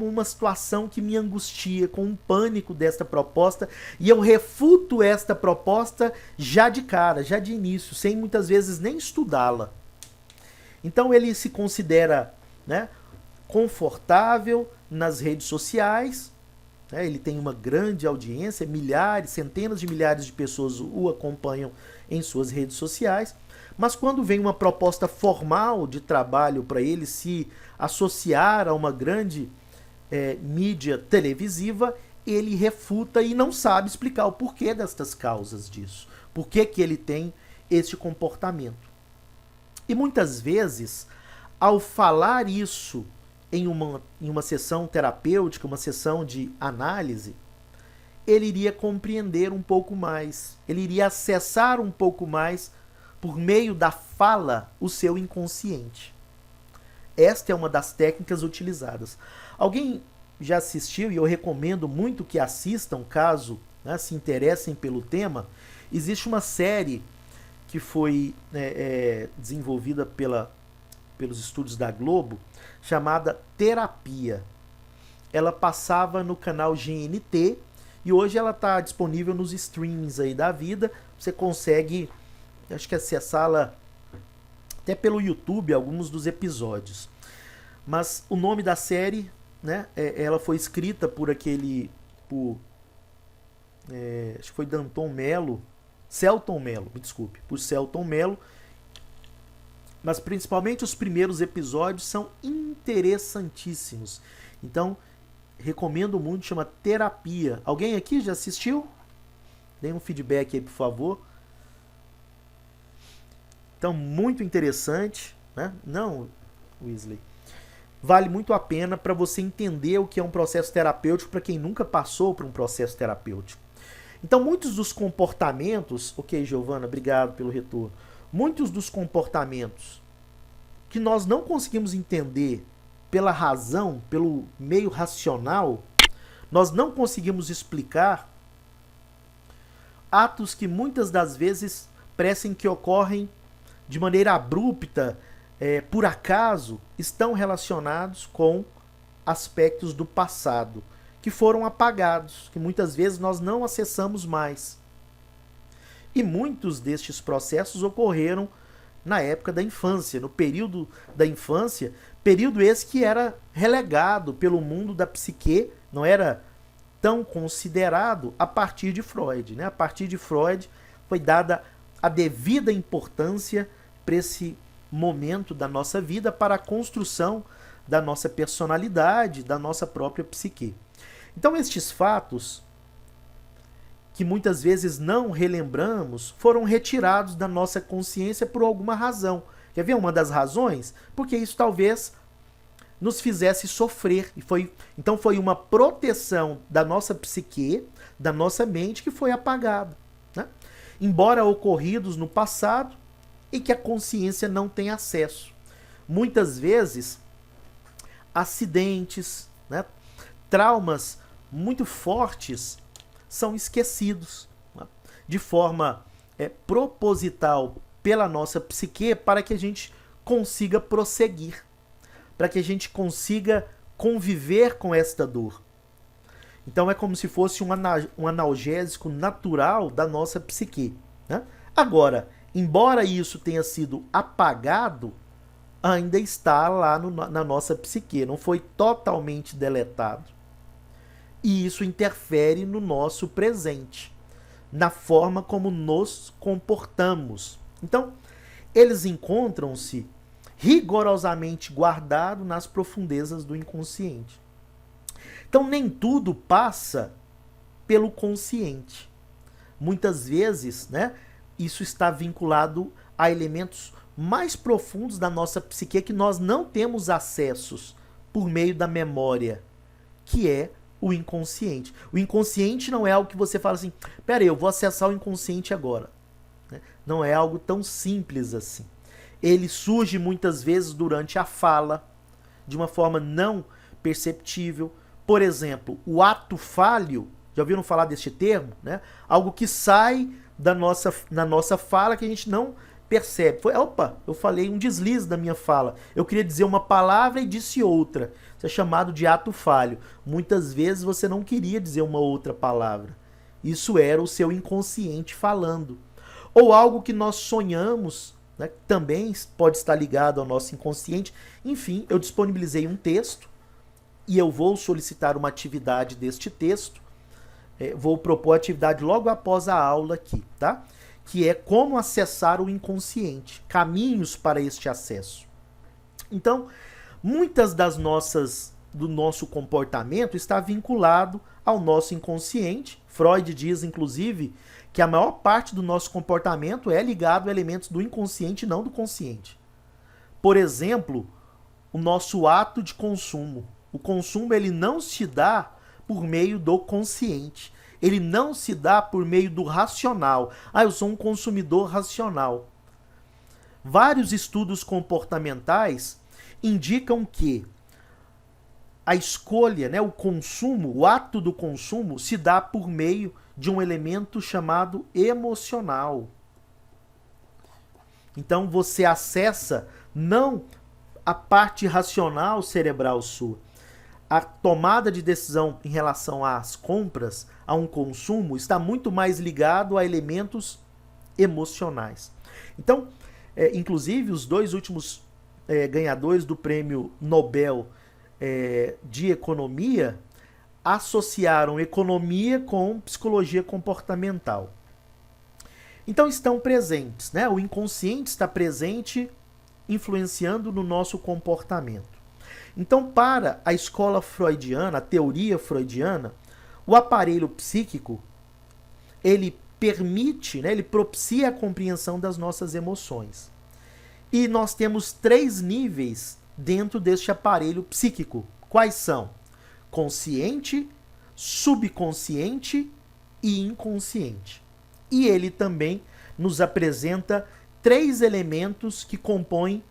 uma situação que me angustia, com um pânico desta proposta, e eu refuto esta proposta já de cara, já de início, sem muitas vezes nem estudá-la. Então ele se considera, né, confortável nas redes sociais, né, ele tem uma grande audiência, milhares, centenas de milhares de pessoas o acompanham em suas redes sociais, mas quando vem uma proposta formal de trabalho para ele se associar a uma grande mídia televisiva, ele refuta e não sabe explicar o porquê destas causas disso. Por que ele tem este comportamento. E muitas vezes, ao falar isso em uma sessão terapêutica, uma sessão de análise, ele iria compreender um pouco mais, ele iria acessar um pouco mais, por meio da fala, o seu inconsciente. Esta é uma das técnicas utilizadas. Alguém já assistiu, e eu recomendo muito que assistam, caso, né, se interessem pelo tema. Existe uma série que foi desenvolvida pelos estúdios da Globo, chamada Terapia. Ela passava no canal GNT e hoje ela está disponível nos streams aí da vida. Você consegue, acho que acessá-la até pelo YouTube, alguns dos episódios. Mas o nome da série, né, ela foi escrita por acho que foi Selton Mello, me desculpe, por Selton Mello. Mas principalmente os primeiros episódios são interessantíssimos. Então, recomendo muito, chama Terapia. Alguém aqui já assistiu? Dê um feedback aí, por favor. Então, muito interessante, né? Não, Weasley. Vale muito a pena para você entender o que é um processo terapêutico para quem nunca passou por um processo terapêutico. Então, muitos dos comportamentos... Ok, Giovana, obrigado pelo retorno. Muitos dos comportamentos que nós não conseguimos entender pela razão, pelo meio racional, nós não conseguimos explicar, atos que muitas das vezes parecem que ocorrem de maneira abrupta, por acaso, estão relacionados com aspectos do passado, que foram apagados, que muitas vezes nós não acessamos mais. E muitos destes processos ocorreram na época da infância, no período da infância, período esse que era relegado pelo mundo da psique, não era tão considerado a partir de Freud, né? A partir de Freud foi dada a devida importância para esse momento da nossa vida, para a construção da nossa personalidade, da nossa própria psique. Então estes fatos, que muitas vezes não relembramos, foram retirados da nossa consciência por alguma razão. Quer ver uma das razões? Porque isso talvez nos fizesse sofrer. Então foi uma proteção da nossa psique, da nossa mente, que foi apagada, né? Embora ocorridos no passado e que a consciência não tem acesso. Muitas vezes, acidentes, né, traumas muito fortes são esquecidos, né, de forma proposital pela nossa psique, para que a gente consiga prosseguir, para que a gente consiga conviver com esta dor. Então é como se fosse um analgésico natural da nossa psique, né? Agora, embora isso tenha sido apagado, ainda está lá na nossa psique, não foi totalmente deletado. E isso interfere no nosso presente, na forma como nos comportamos. Então, eles encontram-se rigorosamente guardados nas profundezas do inconsciente. Então, nem tudo passa pelo consciente. Muitas vezes, né, isso está vinculado a elementos mais profundos da nossa psique que nós não temos acessos por meio da memória, que é o inconsciente. O inconsciente não é algo que você fala assim, peraí, eu vou acessar o inconsciente agora. Não é algo tão simples assim. Ele surge muitas vezes durante a fala, de uma forma não perceptível. Por exemplo, o ato falho, já ouviram falar deste termo? Né? Algo que sai na nossa fala que a gente não percebe. Opa, eu falei um deslize da minha fala. Eu queria dizer uma palavra e disse outra. Isso é chamado de ato falho. Muitas vezes você não queria dizer uma outra palavra. Isso era o seu inconsciente falando. Ou algo que nós sonhamos, né, que também pode estar ligado ao nosso inconsciente. Enfim, eu disponibilizei um texto e eu vou solicitar uma atividade deste texto. Vou propor a atividade logo após a aula aqui, tá? Que é como acessar o inconsciente, caminhos para este acesso. Então, muitas do nosso comportamento está vinculado ao nosso inconsciente. Freud diz, inclusive, que a maior parte do nosso comportamento é ligado a elementos do inconsciente e não do consciente. Por exemplo, o nosso ato de consumo. O consumo ele não se dá por meio do consciente. ele não se dá por meio do racional. Ah, eu sou um consumidor racional. Vários estudos comportamentais indicam que a escolha, né, o consumo, o ato do consumo se dá por meio de um elemento chamado emocional. Então você acessa não a parte racional cerebral sua. A tomada de decisão em relação às compras, a um consumo, está muito mais ligado a elementos emocionais. Então, inclusive, os dois últimos ganhadores do prêmio Nobel de Economia associaram economia com psicologia comportamental. Então estão presentes, né? O inconsciente está presente, influenciando no nosso comportamento. Então, para a escola freudiana, a teoria freudiana, o aparelho psíquico, ele permite, né, ele propicia a compreensão das nossas emoções. E nós temos 3 níveis dentro deste aparelho psíquico. Quais são? Consciente, subconsciente e inconsciente. E ele também nos apresenta 3 elementos que compõem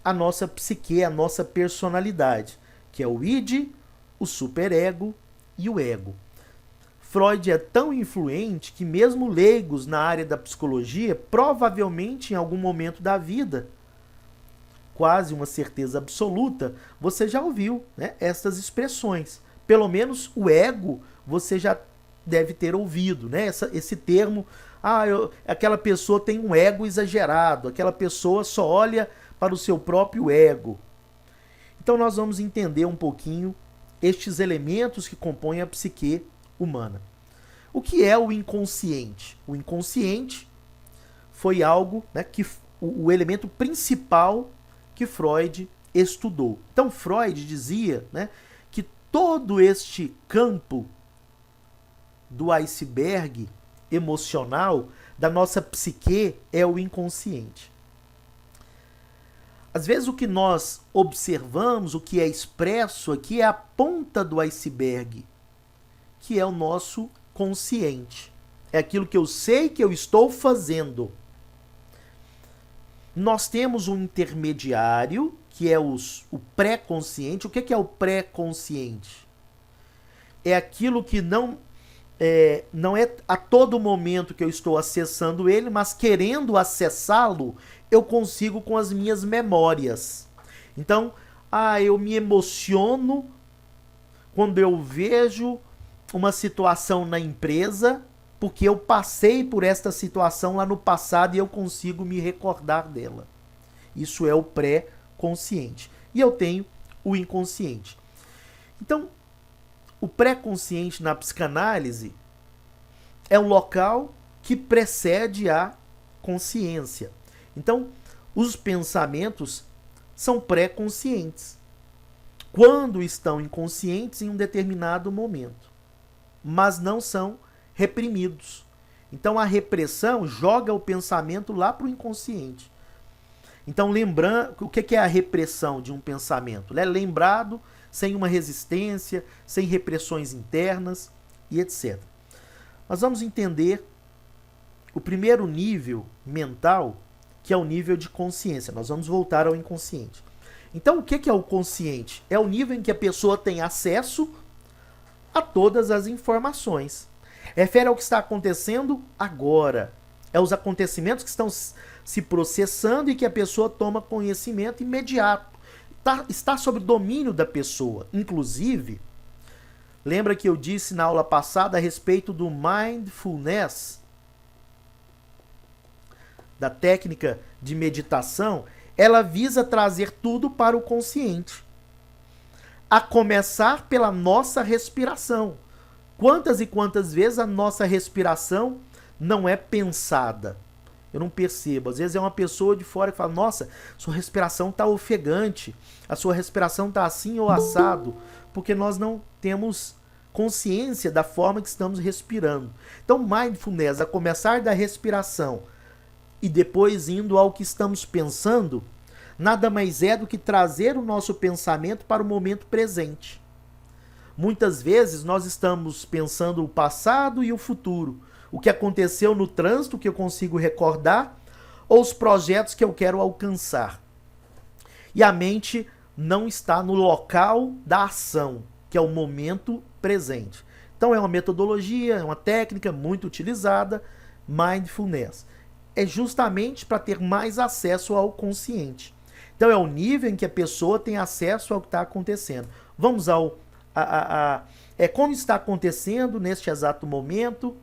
a nossa psique, a nossa personalidade, que é o id, o superego e o ego. Freud é tão influente que mesmo leigos na área da psicologia, provavelmente em algum momento da vida, quase uma certeza absoluta, você já ouviu, né, essas expressões. Pelo menos o ego você já deve ter ouvido, né? Esse termo, aquela pessoa tem um ego exagerado, aquela pessoa só olha para o seu próprio ego. Então nós vamos entender um pouquinho estes elementos que compõem a psique humana. O que é o inconsciente? O inconsciente foi algo, né, que o elemento principal que Freud estudou. Então Freud dizia, né, que todo este campo do iceberg emocional da nossa psique é o inconsciente. Às vezes o que nós observamos, o que é expresso aqui é a ponta do iceberg, que é o nosso consciente. É aquilo que eu sei que eu estou fazendo. Nós temos um intermediário, que é o pré-consciente. O que é o pré-consciente? É aquilo que não é a todo momento que eu estou acessando ele, mas querendo acessá-lo, eu consigo com as minhas memórias. Então, eu me emociono quando eu vejo uma situação na empresa, porque eu passei por esta situação lá no passado e eu consigo me recordar dela. Isso é o pré-consciente. E eu tenho o inconsciente. Então, o pré-consciente na psicanálise é o local que precede a consciência. Então, os pensamentos são pré-conscientes quando estão inconscientes em um determinado momento, mas não são reprimidos. Então, a repressão joga o pensamento lá para o inconsciente. Então, lembrando, o que é a repressão de um pensamento? Ele é lembrado sem uma resistência, sem repressões internas e etc. Nós vamos entender o primeiro nível mental, que é o nível de consciência. Nós vamos voltar ao inconsciente. Então, o que é o consciente? É o nível em que a pessoa tem acesso a todas as informações. Refere ao que está acontecendo agora. É os acontecimentos que estão se processando e que a pessoa toma conhecimento imediato. Está sob domínio da pessoa. Inclusive, lembra que eu disse na aula passada a respeito do mindfulness, da técnica de meditação? Ela visa trazer tudo para o consciente, a começar pela nossa respiração. Quantas e quantas vezes a nossa respiração não é pensada? Eu não percebo. Às vezes é uma pessoa de fora que fala: nossa, sua respiração está ofegante, a sua respiração está assim ou assado, porque nós não temos consciência da forma que estamos respirando. Então, mindfulness, a começar da respiração e depois indo ao que estamos pensando, nada mais é do que trazer o nosso pensamento para o momento presente. Muitas vezes nós estamos pensando o passado e o futuro. O que aconteceu no trânsito que eu consigo recordar ou os projetos que eu quero alcançar. E a mente não está no local da ação, que é o momento presente. Então é uma metodologia, é uma técnica muito utilizada, mindfulness. É justamente para ter mais acesso ao consciente. Então é o nível em que a pessoa tem acesso ao que está acontecendo. Vamos ao como está acontecendo neste exato momento,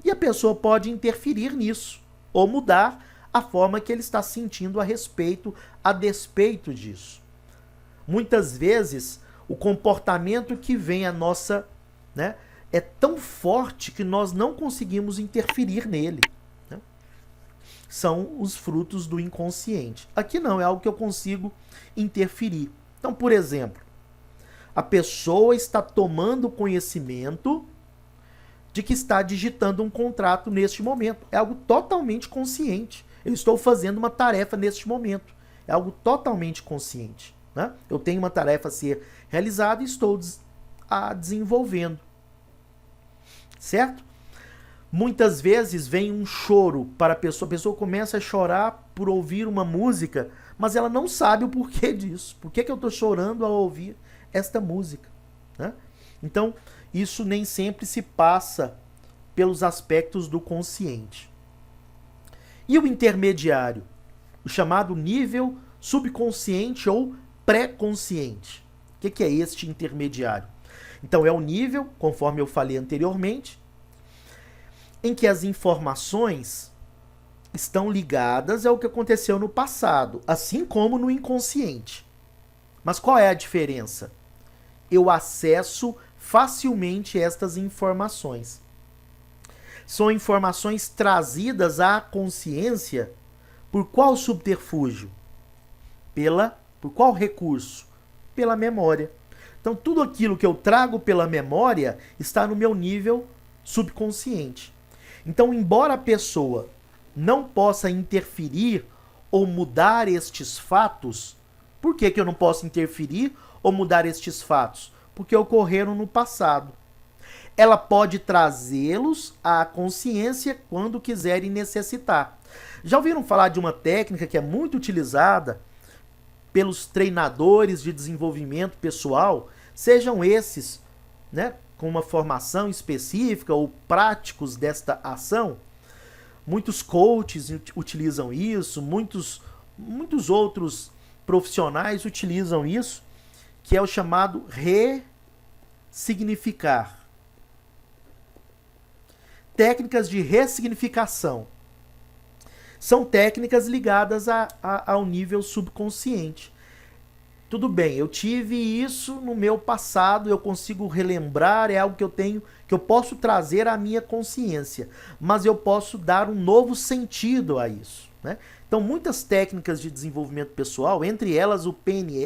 e a pessoa pode interferir nisso ou mudar a forma que ele está sentindo a despeito disso. Muitas vezes o comportamento que vem à nossa, né, é tão forte que nós não conseguimos interferir nele. Né? São os frutos do inconsciente. Aqui não, é algo que eu consigo interferir. Então, por exemplo, a pessoa está tomando conhecimento de que está digitando um contrato neste momento. É algo totalmente consciente. Eu estou fazendo uma tarefa neste momento. É algo totalmente consciente. Né? Eu tenho uma tarefa a ser realizada e estou a desenvolvendo. Certo? Muitas vezes vem um choro para a pessoa começa a chorar por ouvir uma música, mas ela não sabe o porquê disso. Por que eu estou chorando ao ouvir esta música? Né? Então, isso nem sempre se passa pelos aspectos do consciente. E o intermediário? O chamado nível subconsciente ou pré-consciente. O que é este intermediário? Então, é o nível, conforme eu falei anteriormente, em que as informações estão ligadas ao que aconteceu no passado, assim como no inconsciente. Mas qual é a diferença? Eu acesso facilmente estas informações. São informações trazidas à consciência por qual subterfúgio? Por qual recurso? Pela memória. Então, tudo aquilo que eu trago pela memória está no meu nível subconsciente. Então, embora a pessoa não possa interferir ou mudar estes fatos, por que eu não posso interferir ou mudar estes fatos? Porque ocorreram no passado. Ela pode trazê-los à consciência quando quiser e necessitar. Já ouviram falar de uma técnica que é muito utilizada pelos treinadores de desenvolvimento pessoal, sejam esses, né, com uma formação específica ou práticos desta ação? Muitos coaches utilizam isso, muitos outros profissionais utilizam isso, que é o chamado ressignificar. Técnicas de ressignificação. São técnicas ligadas ao nível subconsciente. Tudo bem, eu tive isso no meu passado, eu consigo relembrar, é algo que eu tenho, que eu posso trazer à minha consciência, mas eu posso dar um novo sentido a isso. Né? Então, muitas técnicas de desenvolvimento pessoal, entre elas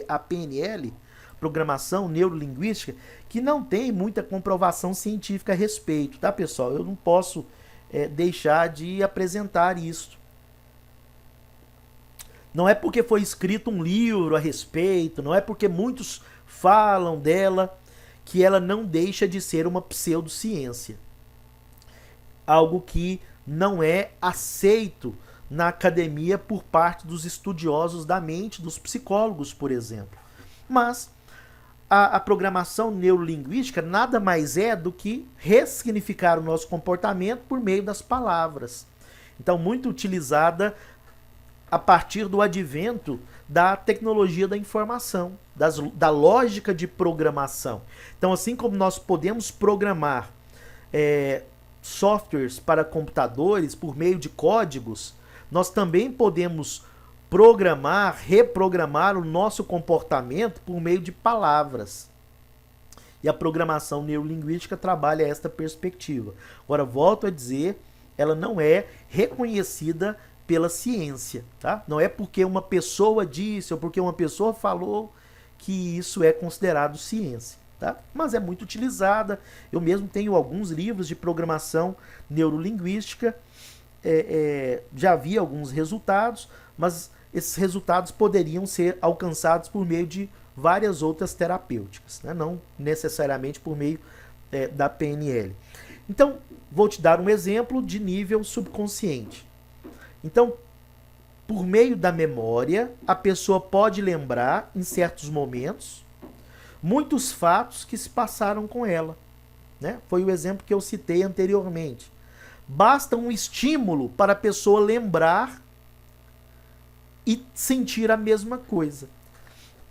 a PNL, Programação Neurolinguística, que não tem muita comprovação científica a respeito, tá, pessoal? Eu não posso deixar de apresentar isso. Não é porque foi escrito um livro a respeito, não é porque muitos falam dela, que ela não deixa de ser uma pseudociência. Algo que não é aceito na academia por parte dos estudiosos da mente, dos psicólogos, por exemplo. Mas a programação neurolinguística nada mais é do que ressignificar o nosso comportamento por meio das palavras. Então, muito utilizada a partir do advento da tecnologia da informação, da lógica de programação. Então, assim como nós podemos programar softwares para computadores por meio de códigos, nós também podemos reprogramar o nosso comportamento por meio de palavras. E a programação neurolinguística trabalha esta perspectiva. Agora, volto a dizer, ela não é reconhecida pela ciência, tá? Não é porque uma pessoa disse ou porque uma pessoa falou que isso é considerado ciência, tá? Mas é muito utilizada. Eu mesmo tenho alguns livros de programação neurolinguística, já vi alguns resultados, mas esses resultados poderiam ser alcançados por meio de várias outras terapêuticas, né? Não necessariamente por meio da PNL. Então, vou te dar um exemplo de nível subconsciente. Então, por meio da memória, a pessoa pode lembrar, em certos momentos, muitos fatos que se passaram com ela, né? Foi o exemplo que eu citei anteriormente. Basta um estímulo para a pessoa lembrar e sentir a mesma coisa.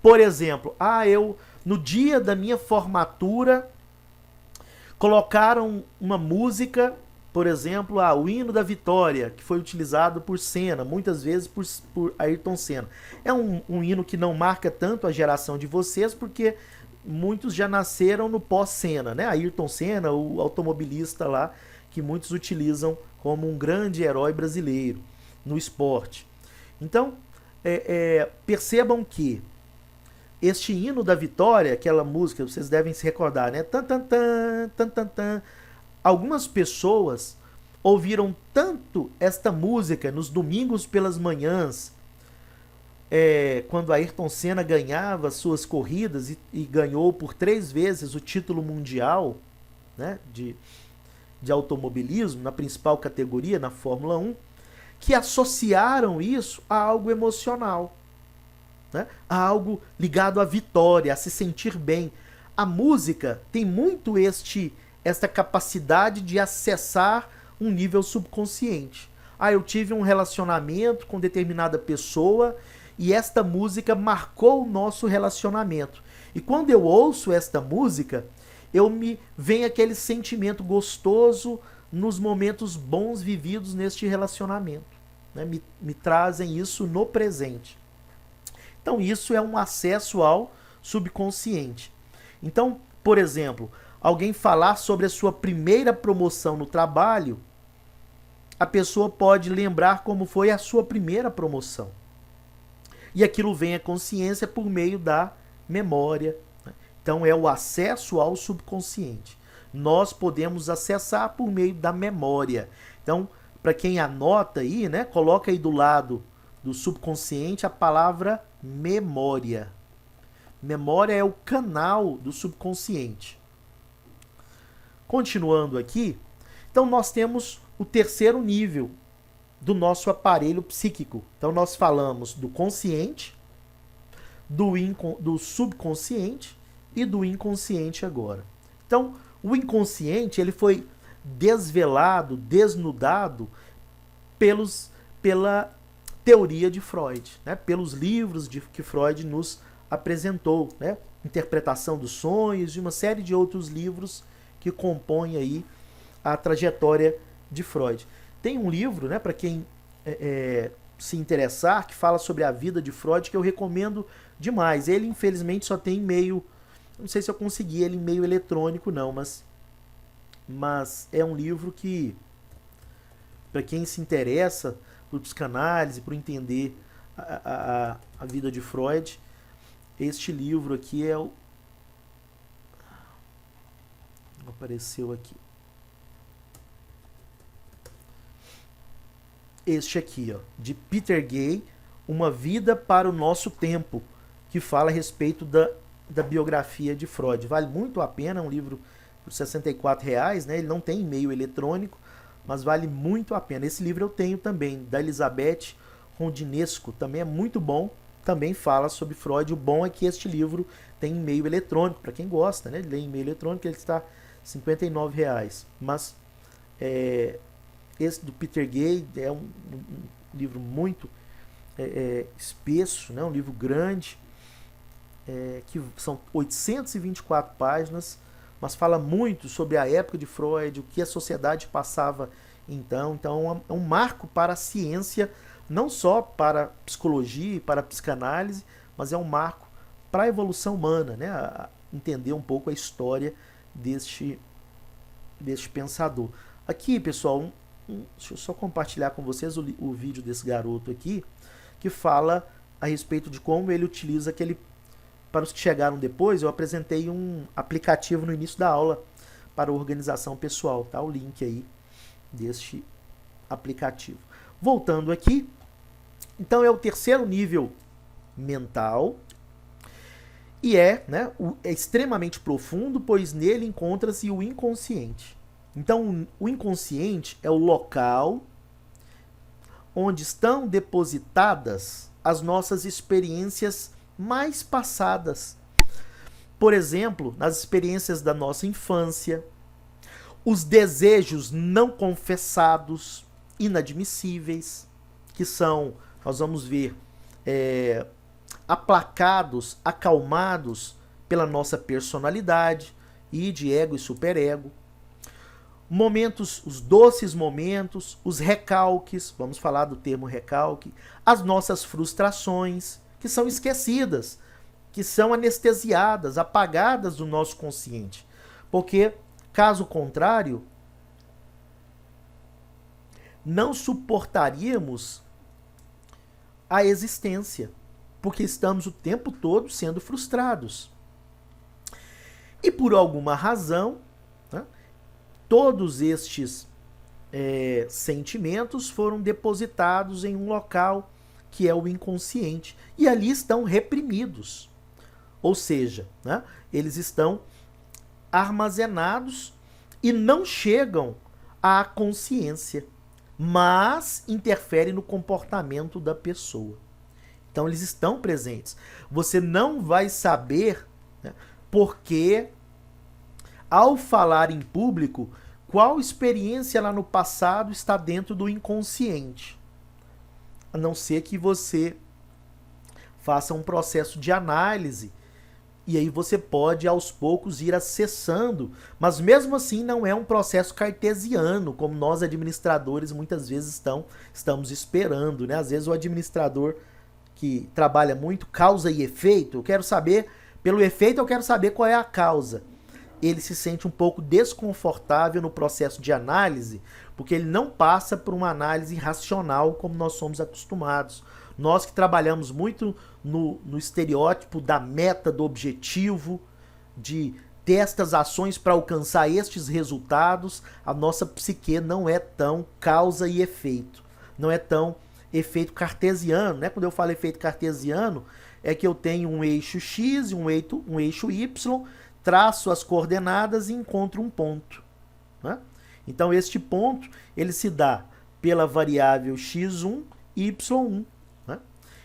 Por exemplo, no dia da minha formatura, colocaram uma música, por exemplo, o Hino da Vitória, que foi utilizado por Senna, muitas vezes por Ayrton Senna. É um hino que não marca tanto a geração de vocês, porque muitos já nasceram no pós-Senna, né? Ayrton Senna, o automobilista lá, que muitos utilizam como um grande herói brasileiro no esporte. Então, percebam que este hino da vitória, aquela música, vocês devem se recordar, né? Tan, tan, tan, tan, tan, tan. Algumas pessoas ouviram tanto esta música nos domingos pelas manhãs, quando Ayrton Senna ganhava suas corridas e ganhou por 3 vezes o título mundial, né, de automobilismo, na principal categoria, na Fórmula 1, que associaram isso a algo emocional, né? A algo ligado à vitória, a se sentir bem. A música tem muito esta capacidade de acessar um nível subconsciente. Eu tive um relacionamento com determinada pessoa e esta música marcou o nosso relacionamento. E quando eu ouço esta música, vem aquele sentimento gostoso nos momentos bons vividos neste relacionamento, né? Me trazem isso no presente. Então isso é um acesso ao subconsciente. Então, por exemplo, alguém falar sobre a sua primeira promoção no trabalho, a pessoa pode lembrar como foi a sua primeira promoção. E aquilo vem à consciência por meio da memória. Então é o acesso ao subconsciente. Nós podemos acessar por meio da memória. Então, para quem anota aí, né, coloca aí do lado do subconsciente a palavra memória. Memória é o canal do subconsciente. Continuando aqui, então nós temos o terceiro nível do nosso psíquico. Então nós falamos do consciente, do subconsciente e do inconsciente agora. Então, o inconsciente ele foi desvelado, desnudado pela teoria de Freud, né? Pelos livros que Freud nos apresentou, né? Interpretação dos sonhos e uma série de outros livros que compõem aí a trajetória de Freud. Tem um livro, né, para quem se interessar, que fala sobre a vida de Freud, que eu recomendo demais. Ele, infelizmente, só tem meio... Não sei se eu consegui ele em meio eletrônico, não, mas é um livro que, para quem se interessa por psicanálise, por entender a vida de Freud, este livro aqui é o... Apareceu aqui. Este aqui, ó, de Peter Gay, Uma Vida para o Nosso Tempo, que fala a respeito da biografia de Freud. Vale muito a pena, é um livro por R$64, né? Ele não tem e-mail eletrônico, mas vale muito a pena. Esse livro eu tenho também, da Elizabeth Rondinesco, também é muito bom, também fala sobre Freud. O bom é que este livro tem e-mail eletrônico, para quem gosta, né, de ler e-mail eletrônico, ele está R$59. Mas esse do Peter Gay é um livro muito espesso, né, um livro grande, que são 824 páginas, mas fala muito sobre a época de Freud, o que a sociedade passava então. Então é um marco para a ciência, não só para a psicologia e para a psicanálise, mas é um marco para a evolução humana, né? A entender um pouco a história deste pensador. Aqui, pessoal, deixa eu só compartilhar com vocês o vídeo desse garoto aqui, que fala a respeito de como ele utiliza aquele... Para os que chegaram depois, eu apresentei um aplicativo no início da aula para organização pessoal, tá? O link aí deste aplicativo. Voltando aqui, então é o terceiro nível mental. E é, né, é extremamente profundo, pois nele encontra-se o inconsciente. Então, o inconsciente é o local onde estão depositadas as nossas experiências mais passadas. Por exemplo, nas experiências da nossa infância, os desejos não confessados, inadmissíveis, que são, nós vamos ver, aplacados, acalmados pela nossa personalidade, id, ego e superego. Momentos, os doces momentos, os recalques, vamos falar do termo recalque, as nossas frustrações, que são esquecidas, que são anestesiadas, apagadas do nosso consciente. Porque, caso contrário, não suportaríamos a existência, porque estamos o tempo todo sendo frustrados. E por alguma razão, né, todos estes sentimentos foram depositados em um local que é o inconsciente, e ali estão reprimidos. Ou seja, né, eles estão armazenados e não chegam à consciência, mas interferem no comportamento da pessoa. Então eles estão presentes. Você não vai saber, né, porque ao falar em público, qual experiência lá no passado está dentro do inconsciente. A não ser que você faça um processo de análise, e aí você pode aos poucos ir acessando, mas mesmo assim não é um processo cartesiano, como nós administradores muitas vezes estamos esperando, né? Às vezes o administrador que trabalha muito causa e efeito, eu quero saber, pelo efeito eu quero saber qual é a causa. Ele se sente um pouco desconfortável no processo de análise, porque ele não passa por uma análise racional como nós somos acostumados. Nós que trabalhamos muito no estereótipo da meta, do objetivo, de ter estas ações para alcançar estes resultados, a nossa psique não é tão causa e efeito. Não é tão efeito cartesiano, né? Quando eu falo efeito cartesiano, é que eu tenho um eixo X e um eixo Y, traço as coordenadas e encontro um ponto, né? Então este ponto ele se dá pela variável x1 e y1, né?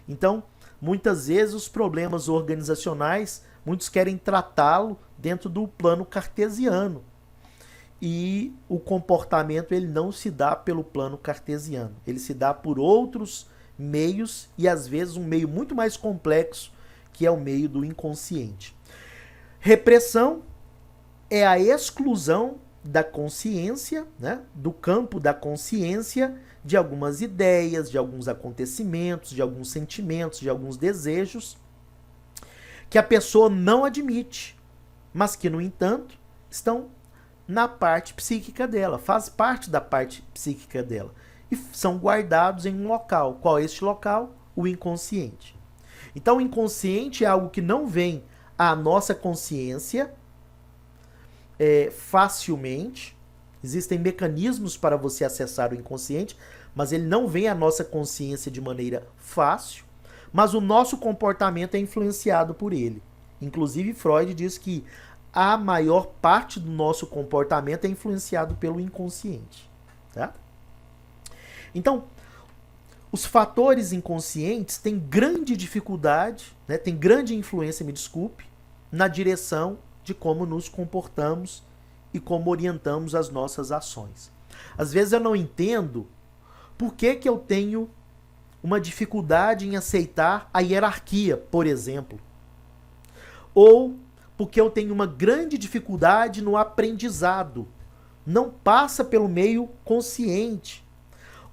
Então muitas vezes os problemas organizacionais, muitos querem tratá-lo dentro do plano cartesiano, e o comportamento ele não se dá pelo plano cartesiano, ele se dá por outros meios, e às vezes um meio muito mais complexo, que é o meio do inconsciente. Repressão é a exclusão da consciência, né, do campo da consciência, de algumas ideias, de alguns acontecimentos, de alguns sentimentos, de alguns desejos, que a pessoa não admite, mas que, no entanto, estão na parte psíquica dela, faz parte da parte psíquica dela, e são guardados em um local. Qual é este local? O inconsciente. Então, o inconsciente é algo que não vem à nossa consciência facilmente. Existem mecanismos para você acessar o inconsciente, mas ele não vem à nossa consciência de maneira fácil, mas o nosso comportamento é influenciado por ele. Inclusive, Freud diz que a maior parte do nosso comportamento é influenciado pelo inconsciente, tá? Então, os fatores inconscientes têm grande dificuldade, né, têm grande influência, me desculpe, na direção de como nos comportamos e como orientamos as nossas ações. Às vezes eu não entendo por que eu tenho uma dificuldade em aceitar a hierarquia, por exemplo. Ou porque eu tenho uma grande dificuldade no aprendizado. Não passa pelo meio consciente.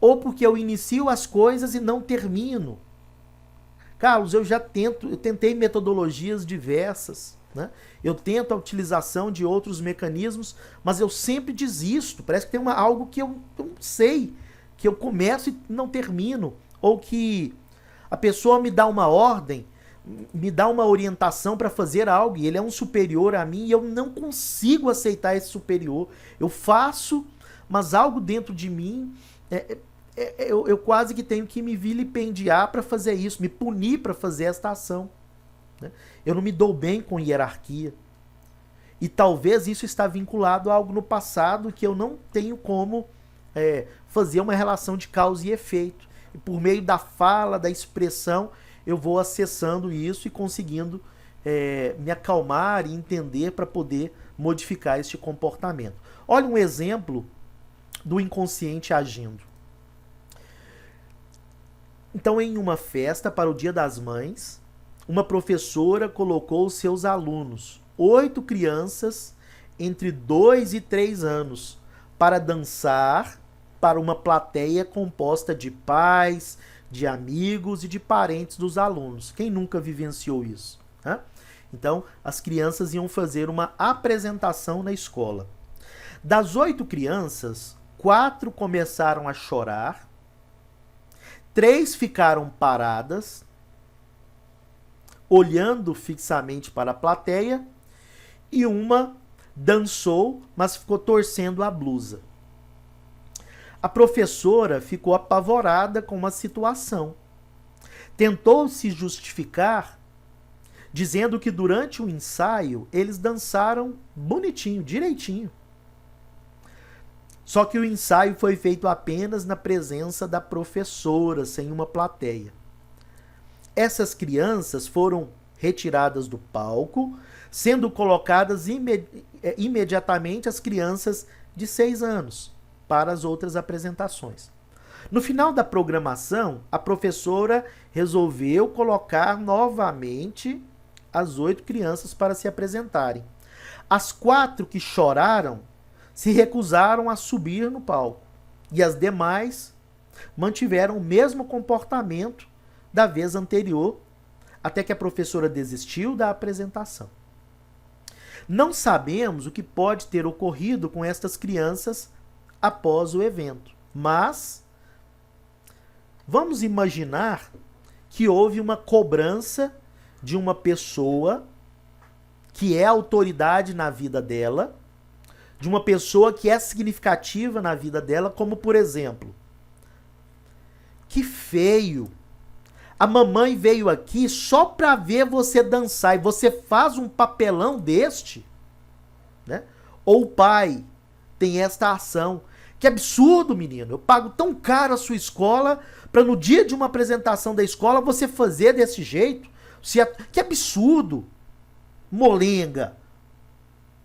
Ou porque eu inicio as coisas e não termino. Carlos, eu tentei metodologias diversas, né? Eu tento a utilização de outros mecanismos, mas eu sempre desisto. Parece que tem algo que eu não sei, que eu começo e não termino. Ou que a pessoa me dá uma ordem, me dá uma orientação para fazer algo, e ele é um superior a mim, e eu não consigo aceitar esse superior. Eu faço, mas algo dentro de mim, eu quase que tenho que me vilipendiar para fazer isso, me punir para fazer esta ação. né? Eu não me dou bem com hierarquia. E talvez isso está vinculado a algo no passado que eu não tenho como fazer uma relação de causa e efeito. E por meio da fala, da expressão, eu vou acessando isso e conseguindo me acalmar e entender para poder modificar este comportamento. Olha um exemplo do inconsciente agindo. Então, em uma festa para o Dia das Mães, uma professora colocou os seus alunos, 8 crianças entre 2 e 3 anos, para dançar para uma plateia composta de pais, de amigos e de parentes dos alunos. Quem nunca vivenciou isso, né? Então, as crianças iam fazer uma apresentação na escola. Das 8 crianças, 4 começaram a chorar, 3 ficaram paradas, olhando fixamente para a plateia, e uma dançou, mas ficou torcendo a blusa. A professora ficou apavorada com a situação. Tentou se justificar, dizendo que durante o ensaio eles dançaram bonitinho, direitinho. Só que o ensaio foi feito apenas na presença da professora, sem uma plateia. Essas crianças foram retiradas do palco, sendo colocadas imediatamente as crianças de 6 anos para as outras apresentações. No final da programação, a professora resolveu colocar novamente as 8 crianças para se apresentarem. As 4 que choraram se recusaram a subir no palco e as demais mantiveram o mesmo comportamento da vez anterior, até que a professora desistiu da apresentação. Não sabemos o que pode ter ocorrido com estas crianças após o evento, mas vamos imaginar que houve uma cobrança de uma pessoa que é autoridade na vida dela, de uma pessoa que é significativa na vida dela, como por exemplo, que feio, a mamãe veio aqui só para ver você dançar e você faz um papelão deste, né? Ou o pai tem esta ação. Que absurdo, menino. Eu pago tão caro a sua escola para no dia de uma apresentação da escola você fazer desse jeito. Que absurdo. Molenga.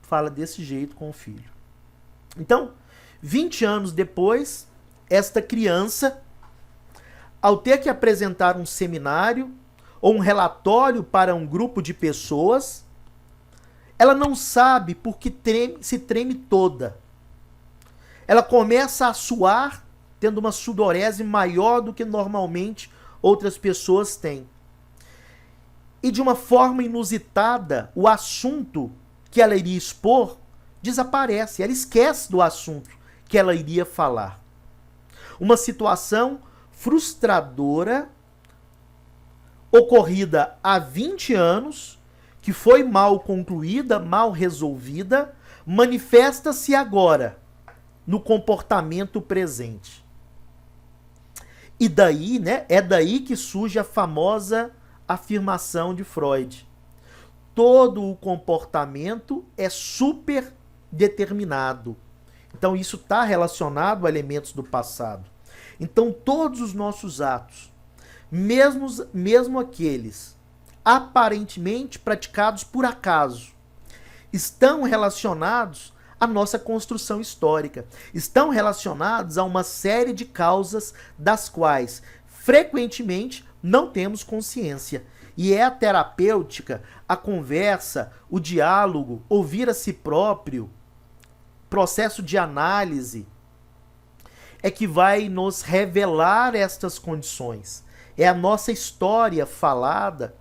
Fala desse jeito com o filho. Então, 20 anos depois, esta criança, ao ter que apresentar um seminário ou um relatório para um grupo de pessoas, ela não sabe porque se treme toda. Ela começa a suar, tendo uma sudorese maior do que normalmente outras pessoas têm. E de uma forma inusitada, o assunto que ela iria expor desaparece. Ela esquece do assunto que ela iria falar. Uma situação frustradora, ocorrida há 20 anos, que foi mal concluída, mal resolvida, manifesta-se agora no comportamento presente. E daí, né, é daí que surge a famosa afirmação de Freud. Todo o comportamento é super determinado. Então isso está relacionado a elementos do passado. Então todos os nossos atos, mesmo aqueles aparentemente praticados por acaso, estão relacionados à nossa construção histórica. Estão relacionados a uma série de causas das quais, frequentemente, não temos consciência. E é a terapêutica, a conversa, o diálogo, ouvir a si próprio, processo de análise, é que vai nos revelar estas condições. É a nossa história falada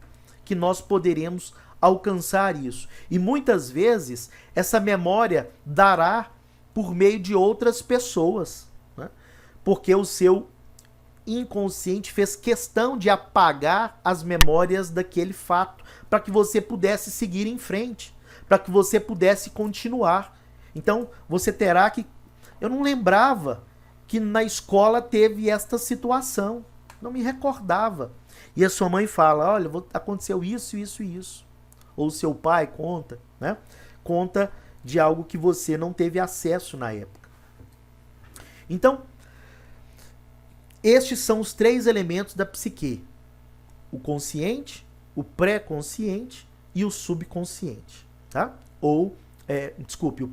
que nós poderemos alcançar isso. E muitas vezes essa memória dará por meio de outras pessoas, né? Porque o seu inconsciente fez questão de apagar as memórias daquele fato para que você pudesse seguir em frente, para que você pudesse continuar. Então você terá que... Eu não lembrava que na escola teve esta situação, não me recordava. E a sua mãe fala, olha, aconteceu isso, isso e isso. Ou seu pai conta, né? Conta de algo que você não teve acesso na época. Então, estes são os 3 elementos da psique. O consciente, o pré-consciente e o subconsciente, tá? O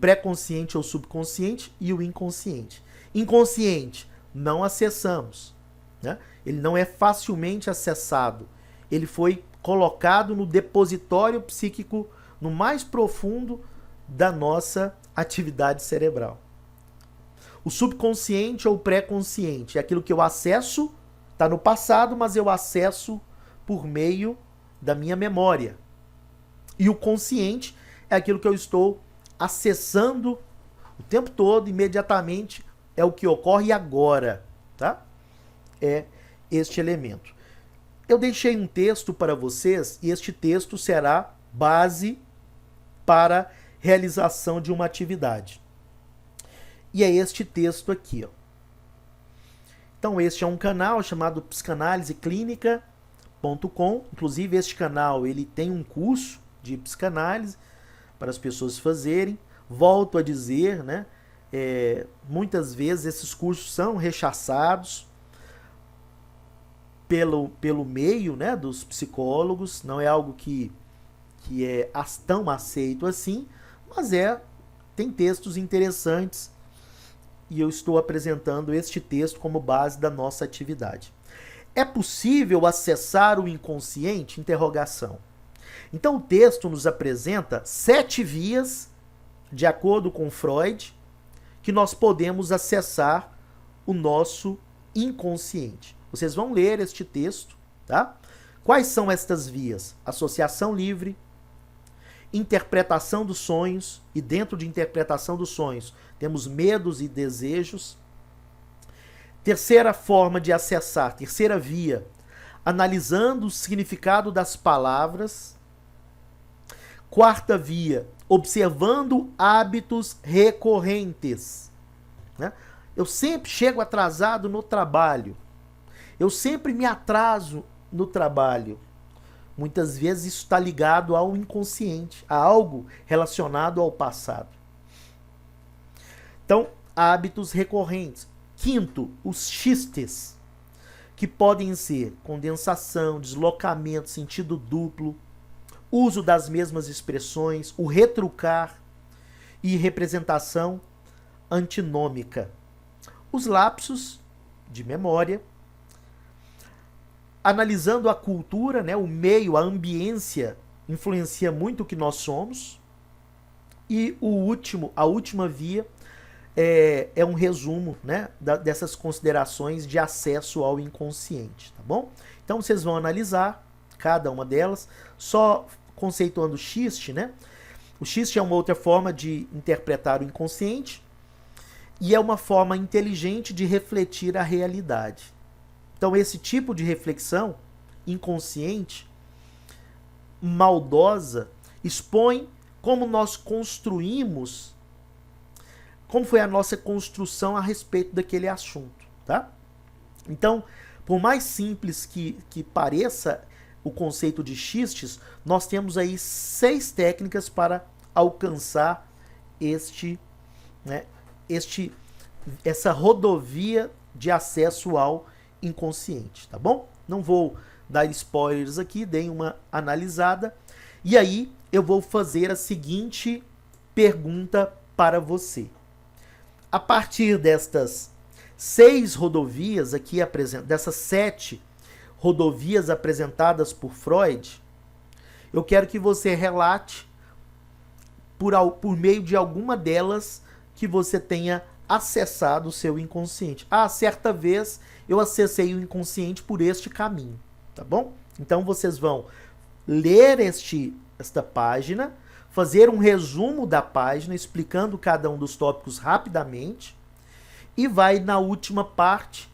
pré-consciente ou subconsciente e o inconsciente. Inconsciente, não acessamos, né? Ele não é facilmente acessado. Ele foi colocado no depositório psíquico, no mais profundo da nossa atividade cerebral. O subconsciente ou pré-consciente é aquilo que eu acesso, está no passado, mas eu acesso por meio da minha memória. E o consciente é aquilo que eu estou acessando o tempo todo, imediatamente, é o que ocorre agora, tá? É este elemento. Eu deixei um texto para vocês e este texto será base para realização de uma atividade. E é este texto aqui, ó. Então, este é um canal chamado psicanaliseclinica.com. Inclusive, este canal ele tem um curso de psicanálise para as pessoas fazerem. Volto a dizer, né? Muitas vezes esses cursos são rechaçados pelo meio, né, dos psicólogos. Não é algo que é tão aceito assim, mas tem textos interessantes e eu estou apresentando este texto como base da nossa atividade. É possível acessar o inconsciente? Interrogação. Então o texto nos apresenta 7 vias, de acordo com Freud, que nós podemos acessar o nosso inconsciente. Vocês vão ler este texto, tá? Quais são estas vias? Associação livre, interpretação dos sonhos, e dentro de interpretação dos sonhos temos medos e desejos. Terceira forma de acessar, terceira via, analisando o significado das palavras. Quarta via, observando hábitos recorrentes, né? Eu sempre chego atrasado no trabalho. Eu sempre me atraso no trabalho. Muitas vezes isso está ligado ao inconsciente, a algo relacionado ao passado. Então, hábitos recorrentes. Quinto, os xistes, que podem ser condensação, deslocamento, sentido duplo, uso das mesmas expressões, o retrucar e representação antinômica. Os lapsos de memória, analisando a cultura, né, o meio, a ambiência influencia muito o que nós somos. E a última via é um resumo, né, dessas considerações de acesso ao inconsciente, tá bom? Então vocês vão analisar cada uma delas, só conceituando o xiste, né? O xiste é uma outra forma de interpretar o inconsciente e é uma forma inteligente de refletir a realidade. Então esse tipo de reflexão inconsciente, maldosa, expõe como nós construímos, como foi a nossa construção a respeito daquele assunto, tá? Então, por mais simples que pareça o conceito de xistes, nós temos aí 6 técnicas para alcançar essa rodovia de acesso ao inconsciente, tá bom? Não vou dar spoilers aqui, deem uma analisada. E aí eu vou fazer a seguinte pergunta para você. A partir destas 6 rodovias aqui, dessas 7 rodovias apresentadas por Freud, eu quero que você relate por meio de alguma delas que você tenha acessado o seu inconsciente. Ah, certa vez eu acessei o inconsciente por este caminho, tá bom? Então vocês vão ler esta página, fazer um resumo da página, explicando cada um dos tópicos rapidamente, e vai, na última parte,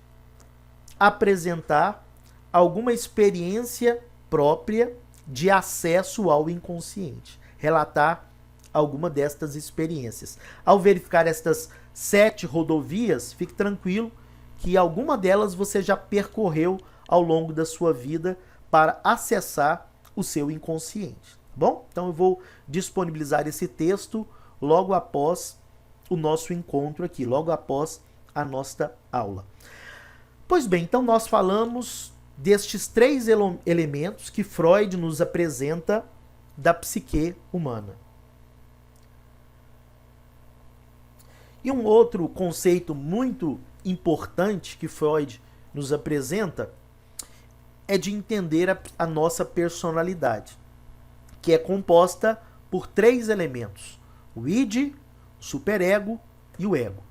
apresentar alguma experiência própria de acesso ao inconsciente. Relatar alguma destas experiências. Ao verificar estas 7 rodovias, fique tranquilo que alguma delas você já percorreu ao longo da sua vida para acessar o seu inconsciente. Tá bom? Então eu vou disponibilizar esse texto logo após o nosso encontro aqui, logo após a nossa aula. Pois bem, então nós falamos destes 3 elementos que Freud nos apresenta da psique humana. E um outro conceito muito importante que Freud nos apresenta é de entender a nossa personalidade, que é composta por 3 elementos: o id, o superego e o ego.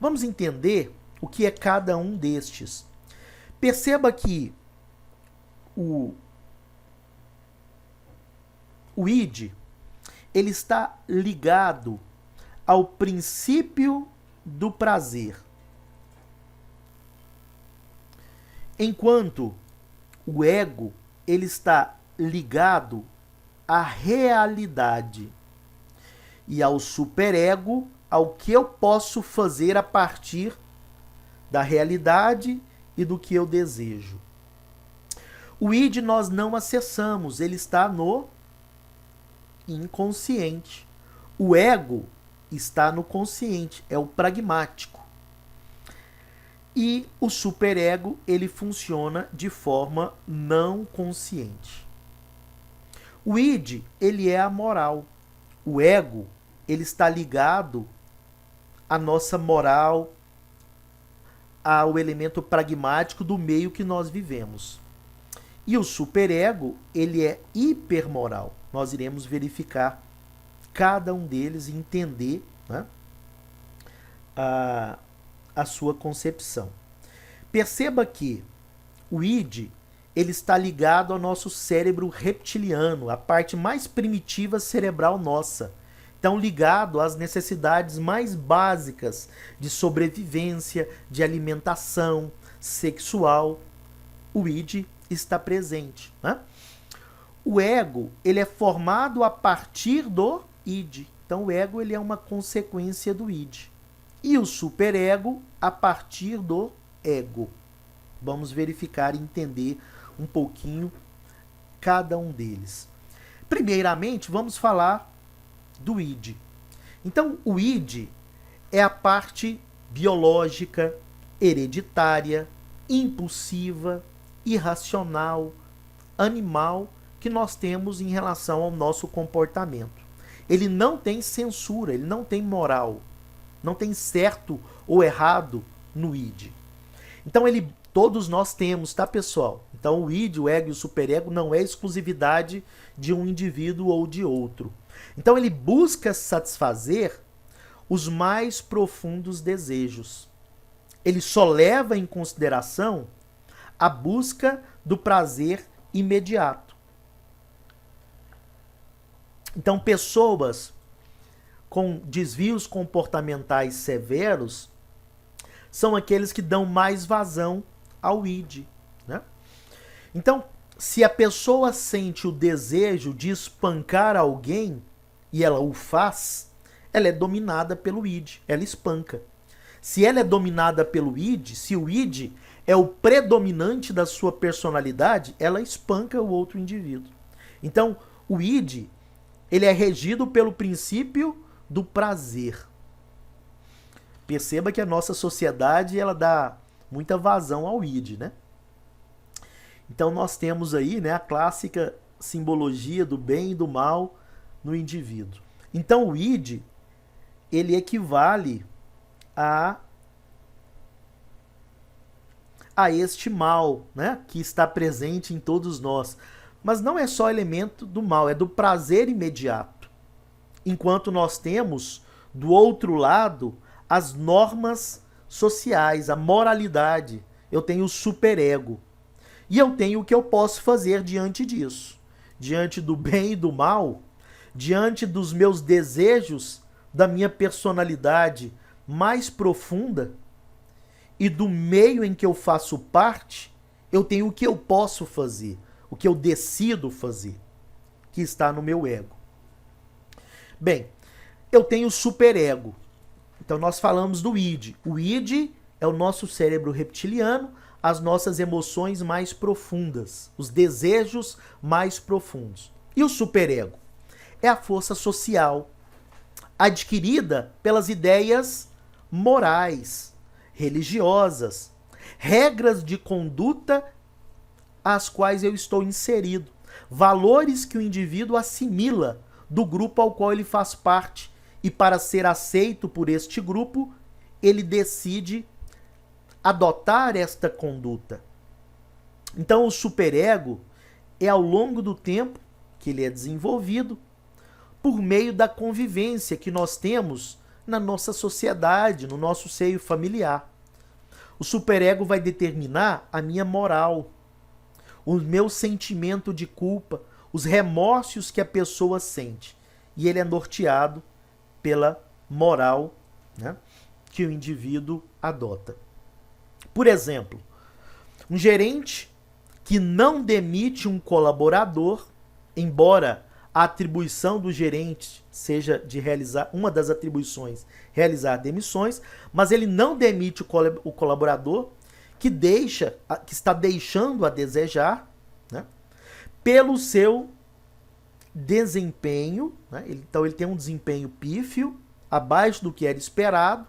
Vamos entender o que é cada um destes. Perceba que o id, ele está ligado ao princípio do prazer, enquanto o ego, ele está ligado à realidade e ao superego, ao que eu posso fazer a partir da realidade e do que eu desejo. O id nós não acessamos, ele está no inconsciente. O ego está no consciente, é o pragmático. E o superego, ele funciona de forma não consciente. O id, ele é a moral. O ego, ele está ligado à nossa moral, ao elemento pragmático do meio que nós vivemos. E o superego, ele é hipermoral. Nós iremos verificar cada um deles e entender, né, a sua concepção. Perceba que o id, ele está ligado ao nosso cérebro reptiliano, a parte mais primitiva cerebral nossa. Então, ligado às necessidades mais básicas de sobrevivência, de alimentação, sexual. O id está presente, né? O ego, ele é formado a partir do id. Então, o ego, ele é uma consequência do id. E o superego a partir do ego. Vamos verificar e entender um pouquinho cada um deles. Primeiramente, vamos falar do id. Então, o id é a parte biológica, hereditária, impulsiva, irracional, animal que nós temos em relação ao nosso comportamento. Ele não tem censura, ele não tem moral, não tem certo ou errado no id. Então, todos nós temos, tá, pessoal? Então, o id, o ego e o superego não é exclusividade de um indivíduo ou de outro. Então, ele busca satisfazer os mais profundos desejos. Ele só leva em consideração a busca do prazer imediato. Então, pessoas com desvios comportamentais severos são aqueles que dão mais vazão ao id, né? Então, se a pessoa sente o desejo de espancar alguém e ela o faz, ela é dominada pelo id, ela espanca. Se ela é dominada pelo id, se o id é o predominante da sua personalidade, ela espanca o outro indivíduo. Então, o id, ele é regido pelo princípio do prazer. Perceba que a nossa sociedade, ela dá muita vazão ao id, né? Então nós temos aí, né, a clássica simbologia do bem e do mal no indivíduo. Então o id, ele equivale a este mal, né, que está presente em todos nós. Mas não é só elemento do mal, é do prazer imediato. Enquanto nós temos, do outro lado, as normas sociais, a moralidade. Eu tenho o superego. E eu tenho o que eu posso fazer diante disso. Diante do bem e do mal, diante dos meus desejos, da minha personalidade mais profunda e do meio em que eu faço parte, eu tenho o que eu posso fazer, o que eu decido fazer, que está no meu ego. Bem, eu tenho o superego. Então nós falamos do id. O id é o nosso cérebro reptiliano, as nossas emoções mais profundas, os desejos mais profundos. E o superego? É a força social, adquirida pelas ideias morais, religiosas, regras de conduta às quais eu estou inserido, valores que o indivíduo assimila do grupo ao qual ele faz parte, e para ser aceito por este grupo, ele decide adotar esta conduta. Então o superego é ao longo do tempo que ele é desenvolvido por meio da convivência que nós temos na nossa sociedade, no nosso seio familiar. O superego vai determinar a minha moral, o meu sentimento de culpa, os remorsos que a pessoa sente. E ele é norteado pela moral, né, que o indivíduo adota. Por exemplo, um gerente que não demite um colaborador, embora a atribuição do gerente seja de realizar, uma das atribuições, realizar demissões, mas ele não demite o colaborador que está deixando a desejar, né, pelo seu desempenho, né? Então ele tem um desempenho pífio, abaixo do que era esperado,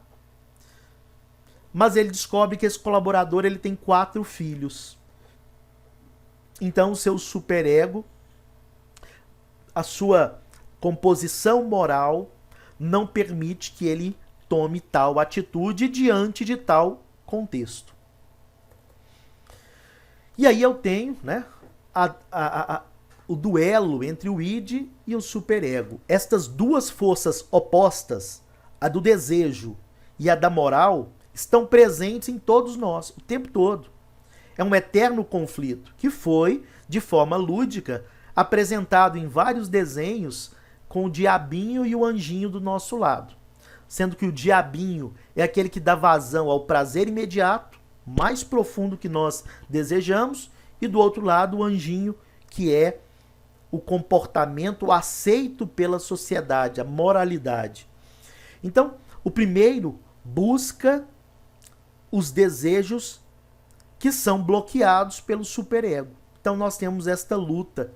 mas ele descobre que esse colaborador ele tem 4 filhos. Então o seu superego, a sua composição moral, não permite que ele tome tal atitude diante de tal contexto. E aí eu tenho, né, o duelo entre o id e o superego. Estas duas forças opostas, a do desejo e a da moral, estão presentes em todos nós, o tempo todo. É um eterno conflito que foi, de forma lúdica, apresentado em vários desenhos com o diabinho e o anjinho do nosso lado. Sendo que o diabinho é aquele que dá vazão ao prazer imediato, mais profundo que nós desejamos, e do outro lado o anjinho, que é o comportamento aceito pela sociedade, a moralidade. Então, o primeiro busca os desejos que são bloqueados pelo superego. Então nós temos esta luta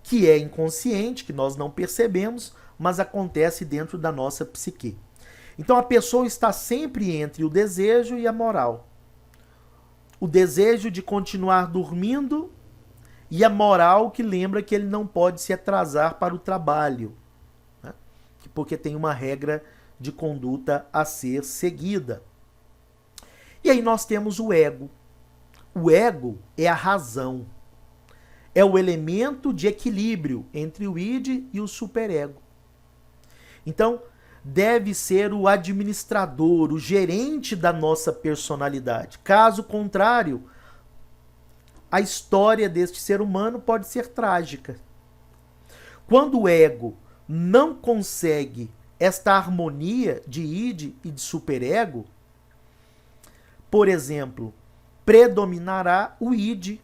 que é inconsciente, que nós não percebemos, mas acontece dentro da nossa psique. Então a pessoa está sempre entre o desejo e a moral. O desejo de continuar dormindo e a moral que lembra que ele não pode se atrasar para o trabalho, né? Porque tem uma regra de conduta a ser seguida. E aí nós temos o ego. O ego é a razão. É o elemento de equilíbrio entre o id e o superego. Então, deve ser o administrador, o gerente da nossa personalidade. Caso contrário, a história deste ser humano pode ser trágica. Quando o ego não consegue esta harmonia de id e de superego, por exemplo, predominará o id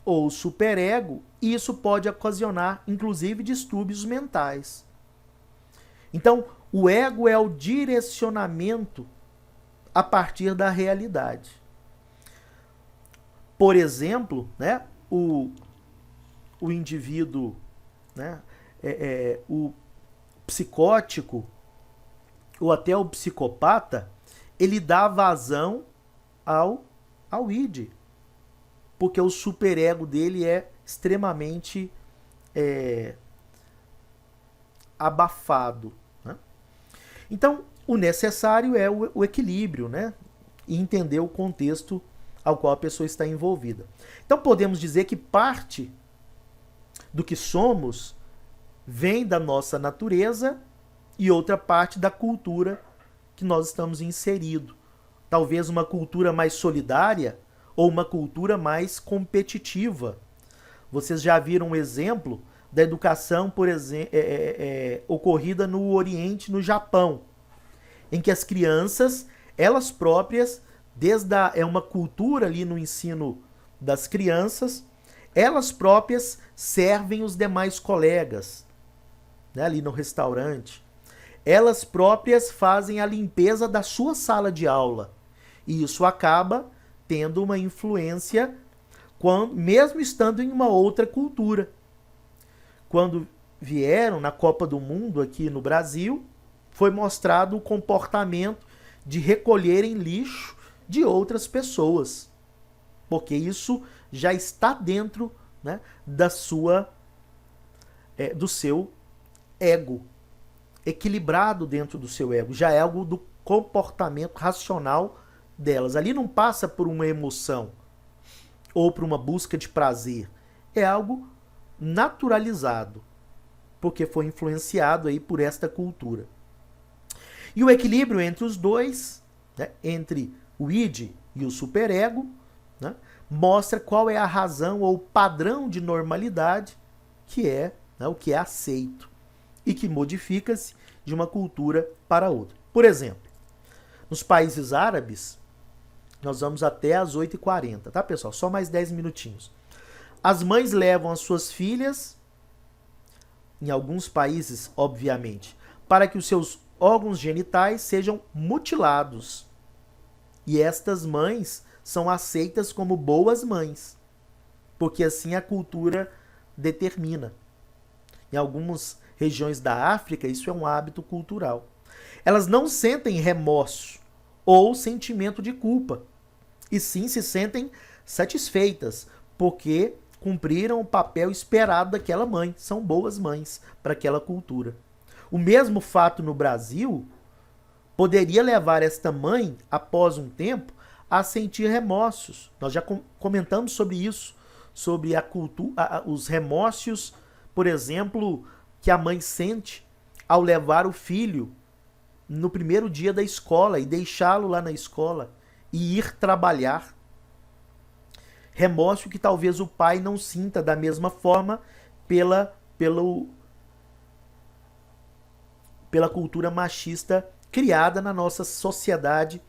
ou o superego, e isso pode ocasionar, inclusive, distúrbios mentais. Então, o ego é o direcionamento a partir da realidade. Por exemplo, né, o indivíduo, né, o psicótico ou até o psicopata, ele dá vazão ao id, porque o superego dele é extremamente abafado, né? Então, o necessário é o equilíbrio, né? E entender o contexto ao qual a pessoa está envolvida. Então, podemos dizer que parte do que somos vem da nossa natureza e outra parte da cultura que nós estamos inseridos. Talvez uma cultura mais solidária ou uma cultura mais competitiva. Vocês já viram um exemplo da educação, por exemplo, ocorrida no Oriente, no Japão, em que as crianças, elas próprias, é uma cultura ali no ensino das crianças, elas próprias servem os demais colegas, né, ali no restaurante. Elas próprias fazem a limpeza da sua sala de aula. E isso acaba tendo uma influência mesmo estando em uma outra cultura. Quando vieram na Copa do Mundo aqui no Brasil, foi mostrado o comportamento de recolherem lixo de outras pessoas, porque isso já está dentro, né, do seu ego, equilibrado dentro do seu ego, já é algo do comportamento racional delas. Ali não passa por uma emoção ou por uma busca de prazer, é algo naturalizado, porque foi influenciado aí por esta cultura. E o equilíbrio entre os dois, né, entre o id e o superego, né, mostra qual é a razão ou padrão de normalidade que é, né, o que é aceito e que modifica-se de uma cultura para outra. Por exemplo, nos países árabes, nós vamos até às 8h40, tá, pessoal? Só mais 10 minutinhos. As mães levam as suas filhas, em alguns países, obviamente, para que os seus órgãos genitais sejam mutilados. E estas mães são aceitas como boas mães, porque assim a cultura determina. Em algumas regiões da África, isso é um hábito cultural. Elas não sentem remorso ou sentimento de culpa, e sim se sentem satisfeitas, porque cumpriram o papel esperado daquela mãe. São boas mães para aquela cultura. O mesmo fato no Brasil poderia levar esta mãe, após um tempo, a sentir remorsos. Nós já comentamos sobre isso, sobre a cultura, os remorsos, por exemplo, que a mãe sente ao levar o filho no primeiro dia da escola e deixá-lo lá na escola e ir trabalhar. Remorso que talvez o pai não sinta da mesma forma pela cultura machista criada na nossa sociedade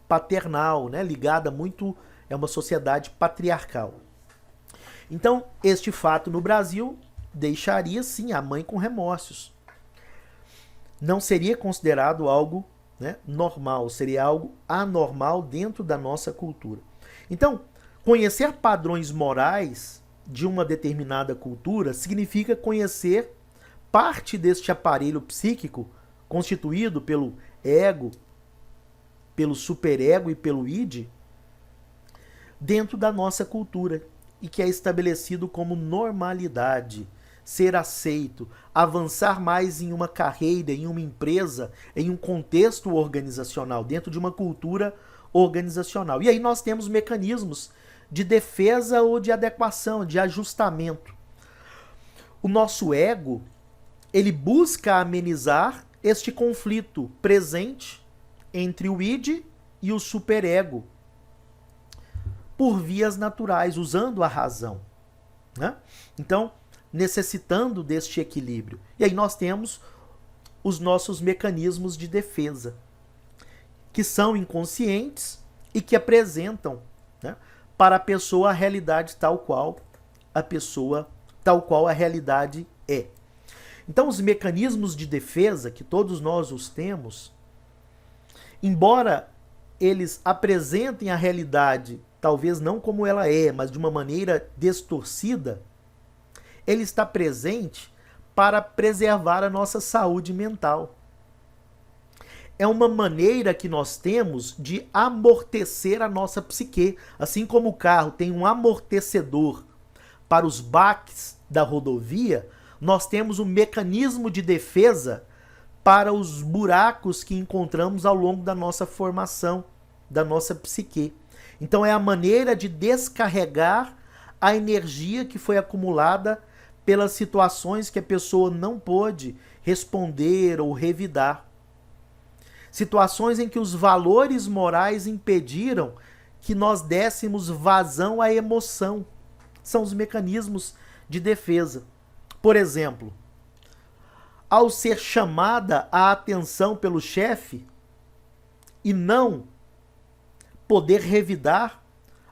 paternal, né? Ligada muito, é uma sociedade patriarcal. Então, este fato no Brasil deixaria sim a mãe com remorsos. Não seria considerado algo, né, normal, seria algo anormal dentro da nossa cultura. Então, conhecer padrões morais de uma determinada cultura significa conhecer parte deste aparelho psíquico constituído pelo ego, pelo superego e pelo id dentro da nossa cultura e que é estabelecido como normalidade, ser aceito, avançar mais em uma carreira, em uma empresa, em um contexto organizacional, dentro de uma cultura organizacional. E aí nós temos mecanismos de defesa ou de adequação, de ajustamento. O nosso ego, ele busca amenizar este conflito presente entre o id e o superego por vias naturais, usando a razão, né? Então, necessitando deste equilíbrio. E aí nós temos os nossos mecanismos de defesa, que são inconscientes e que apresentam, né, para a pessoa a realidade tal qual a realidade é. Então, os mecanismos de defesa, que todos nós os temos, embora eles apresentem a realidade, talvez não como ela é, mas de uma maneira distorcida, ele está presente para preservar a nossa saúde mental. É uma maneira que nós temos de amortecer a nossa psique. Assim como o carro tem um amortecedor para os baques da rodovia, nós temos um mecanismo de defesa para os buracos que encontramos ao longo da nossa formação, da nossa psique. Então é a maneira de descarregar a energia que foi acumulada pelas situações que a pessoa não pôde responder ou revidar. Situações em que os valores morais impediram que nós dessemos vazão à emoção. São os mecanismos de defesa. Por exemplo, ao ser chamada a atenção pelo chefe e não poder revidar,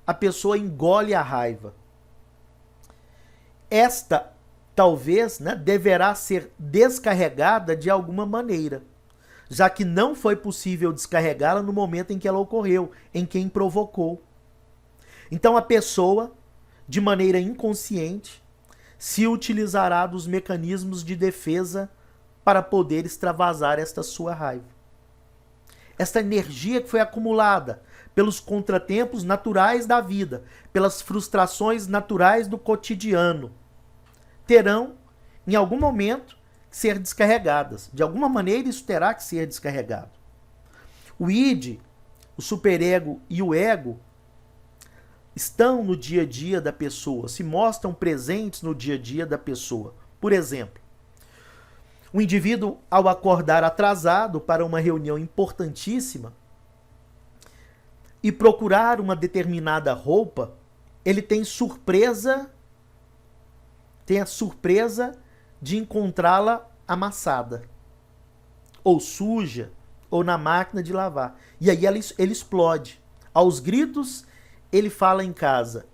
a pessoa engole a raiva. Esta, talvez, né, deverá ser descarregada de alguma maneira, já que não foi possível descarregá-la no momento em que ela ocorreu, em quem provocou. Então a pessoa, de maneira inconsciente, se utilizará dos mecanismos de defesa para poder extravasar esta sua raiva. Esta energia que foi acumulada pelos contratempos naturais da vida, pelas frustrações naturais do cotidiano, terão, em algum momento, que ser descarregadas. De alguma maneira, isso terá que ser descarregado. O id, o superego e o ego estão no dia a dia da pessoa, se mostram presentes no dia a dia da pessoa. Por exemplo, o indivíduo, ao acordar atrasado para uma reunião importantíssima e procurar uma determinada roupa, ele tem a surpresa de encontrá-la amassada, ou suja, ou na máquina de lavar. E aí ele explode. Aos gritos, ele fala em casa: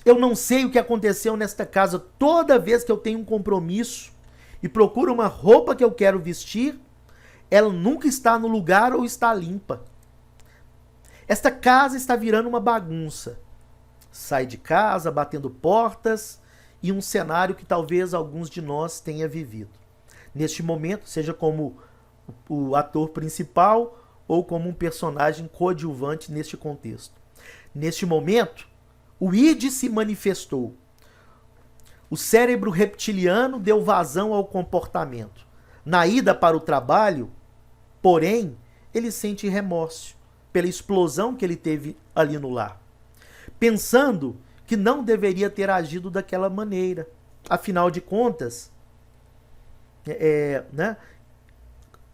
eu não sei o que aconteceu nesta casa. Toda vez que eu tenho um compromisso e procuro uma roupa que eu quero vestir, ela nunca está no lugar ou está limpa. Esta casa está virando uma bagunça. Sai de casa, batendo portas, e um cenário que talvez alguns de nós tenha vivido. Neste momento, seja como o ator principal ou como um personagem coadjuvante neste contexto. Neste momento, o id se manifestou. O cérebro reptiliano deu vazão ao comportamento. Na ida para o trabalho, porém, ele sente remorso pela explosão que ele teve ali no lar, pensando que não deveria ter agido daquela maneira. Afinal de contas,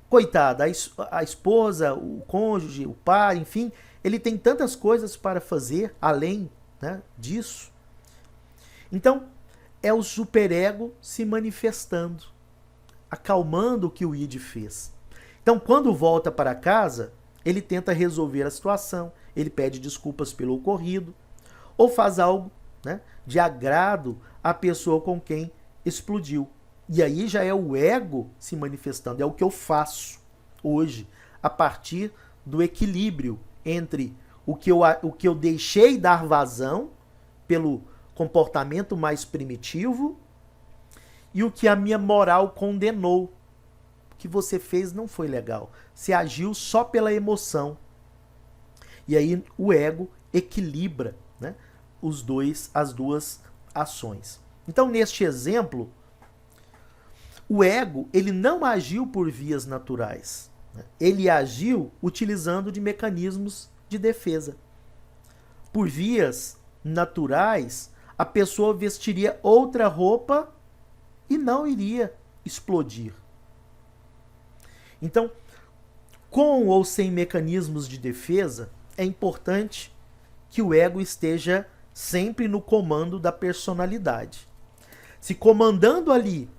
coitada, a esposa, o cônjuge, o pai, enfim, ele tem tantas coisas para fazer além, disso. Então, é o superego se manifestando, acalmando o que o id fez. Então, quando volta para casa, ele tenta resolver a situação, ele pede desculpas pelo ocorrido, ou faz algo de agrado à pessoa com quem explodiu. E aí já é o ego se manifestando, é o que eu faço hoje, a partir do equilíbrio entre o que eu deixei dar vazão pelo comportamento mais primitivo e o que a minha moral condenou. O que você fez não foi legal. Você agiu só pela emoção. E aí o ego equilibra as duas ações. Então, neste exemplo, o ego ele não agiu por vias naturais. Ele agiu utilizando de mecanismos de defesa. Por vias naturais, a pessoa vestiria outra roupa e não iria explodir. Então, com ou sem mecanismos de defesa, é importante que o ego esteja sempre no comando da personalidade. Se comandando ali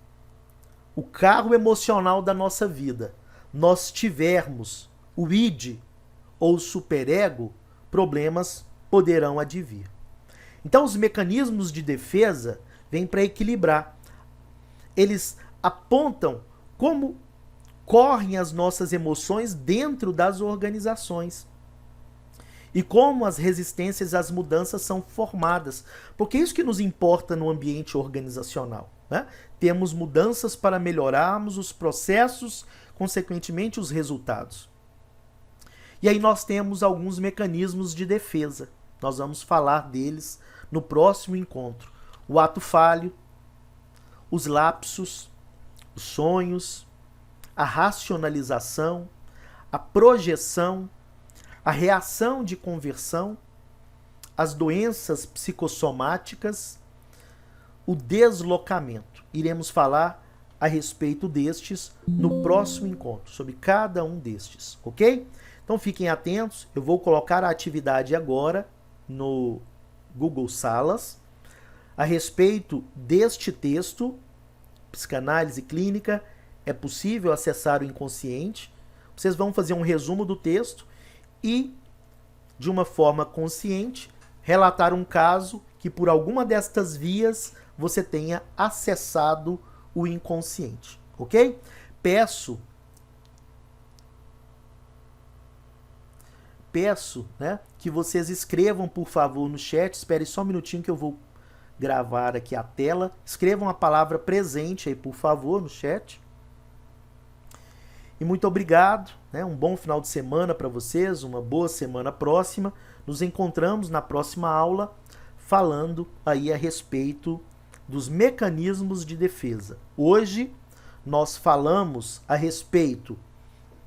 o carro emocional da nossa vida, nós tivermos o id ou o superego, problemas poderão advir. Então, os mecanismos de defesa vêm para equilibrar. Eles apontam como correm as nossas emoções dentro das organizações e como as resistências às mudanças são formadas. Porque é isso que nos importa no ambiente organizacional. Temos mudanças para melhorarmos os processos, consequentemente os resultados. E aí nós temos alguns mecanismos de defesa. Nós vamos falar deles no próximo encontro. O ato falho, os lapsos, os sonhos, a racionalização, a projeção, a reação de conversão, as doenças psicossomáticas, o deslocamento. Iremos falar a respeito destes no próximo encontro, sobre cada um destes, ok? Então fiquem atentos, eu vou colocar a atividade agora no Google Salas a respeito deste texto, Psicanálise Clínica, é possível acessar o inconsciente. Vocês vão fazer um resumo do texto e, de uma forma consciente, relatar um caso que por alguma destas vias você tenha acessado o inconsciente, ok? peço, né, que vocês escrevam, por favor, no chat. Espere só um minutinho que eu vou gravar aqui a tela. Escrevam a palavra presente aí, por favor, no chat. E muito obrigado, né? Um bom final de semana para vocês, uma boa semana próxima. Nos encontramos na próxima aula falando aí a respeito dos mecanismos de defesa. Hoje nós falamos a respeito,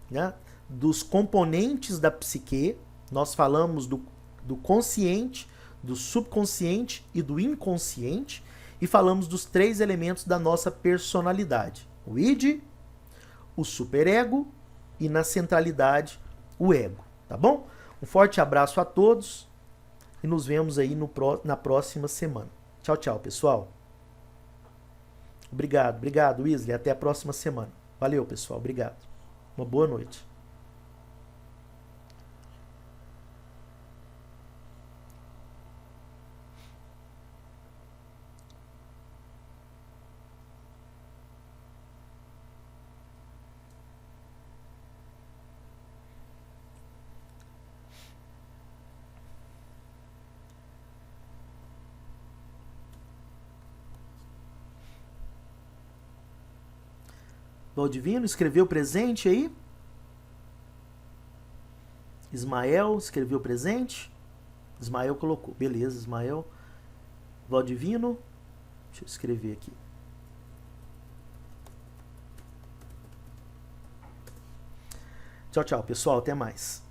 né, dos componentes da psique, nós falamos do consciente, do subconsciente e do inconsciente, e falamos dos 3 elementos da nossa personalidade: o id, o superego e, na centralidade, o ego. Tá bom? Um forte abraço a todos e nos vemos aí na próxima semana. Tchau, tchau, pessoal. Obrigado, Wesley. Até a próxima semana. Valeu, pessoal. Obrigado. Uma boa noite. Valdivino escreveu presente aí? Ismael escreveu presente? Ismael colocou. Beleza, Ismael. Valdivino. Deixa eu escrever aqui. Tchau, tchau, pessoal. Até mais.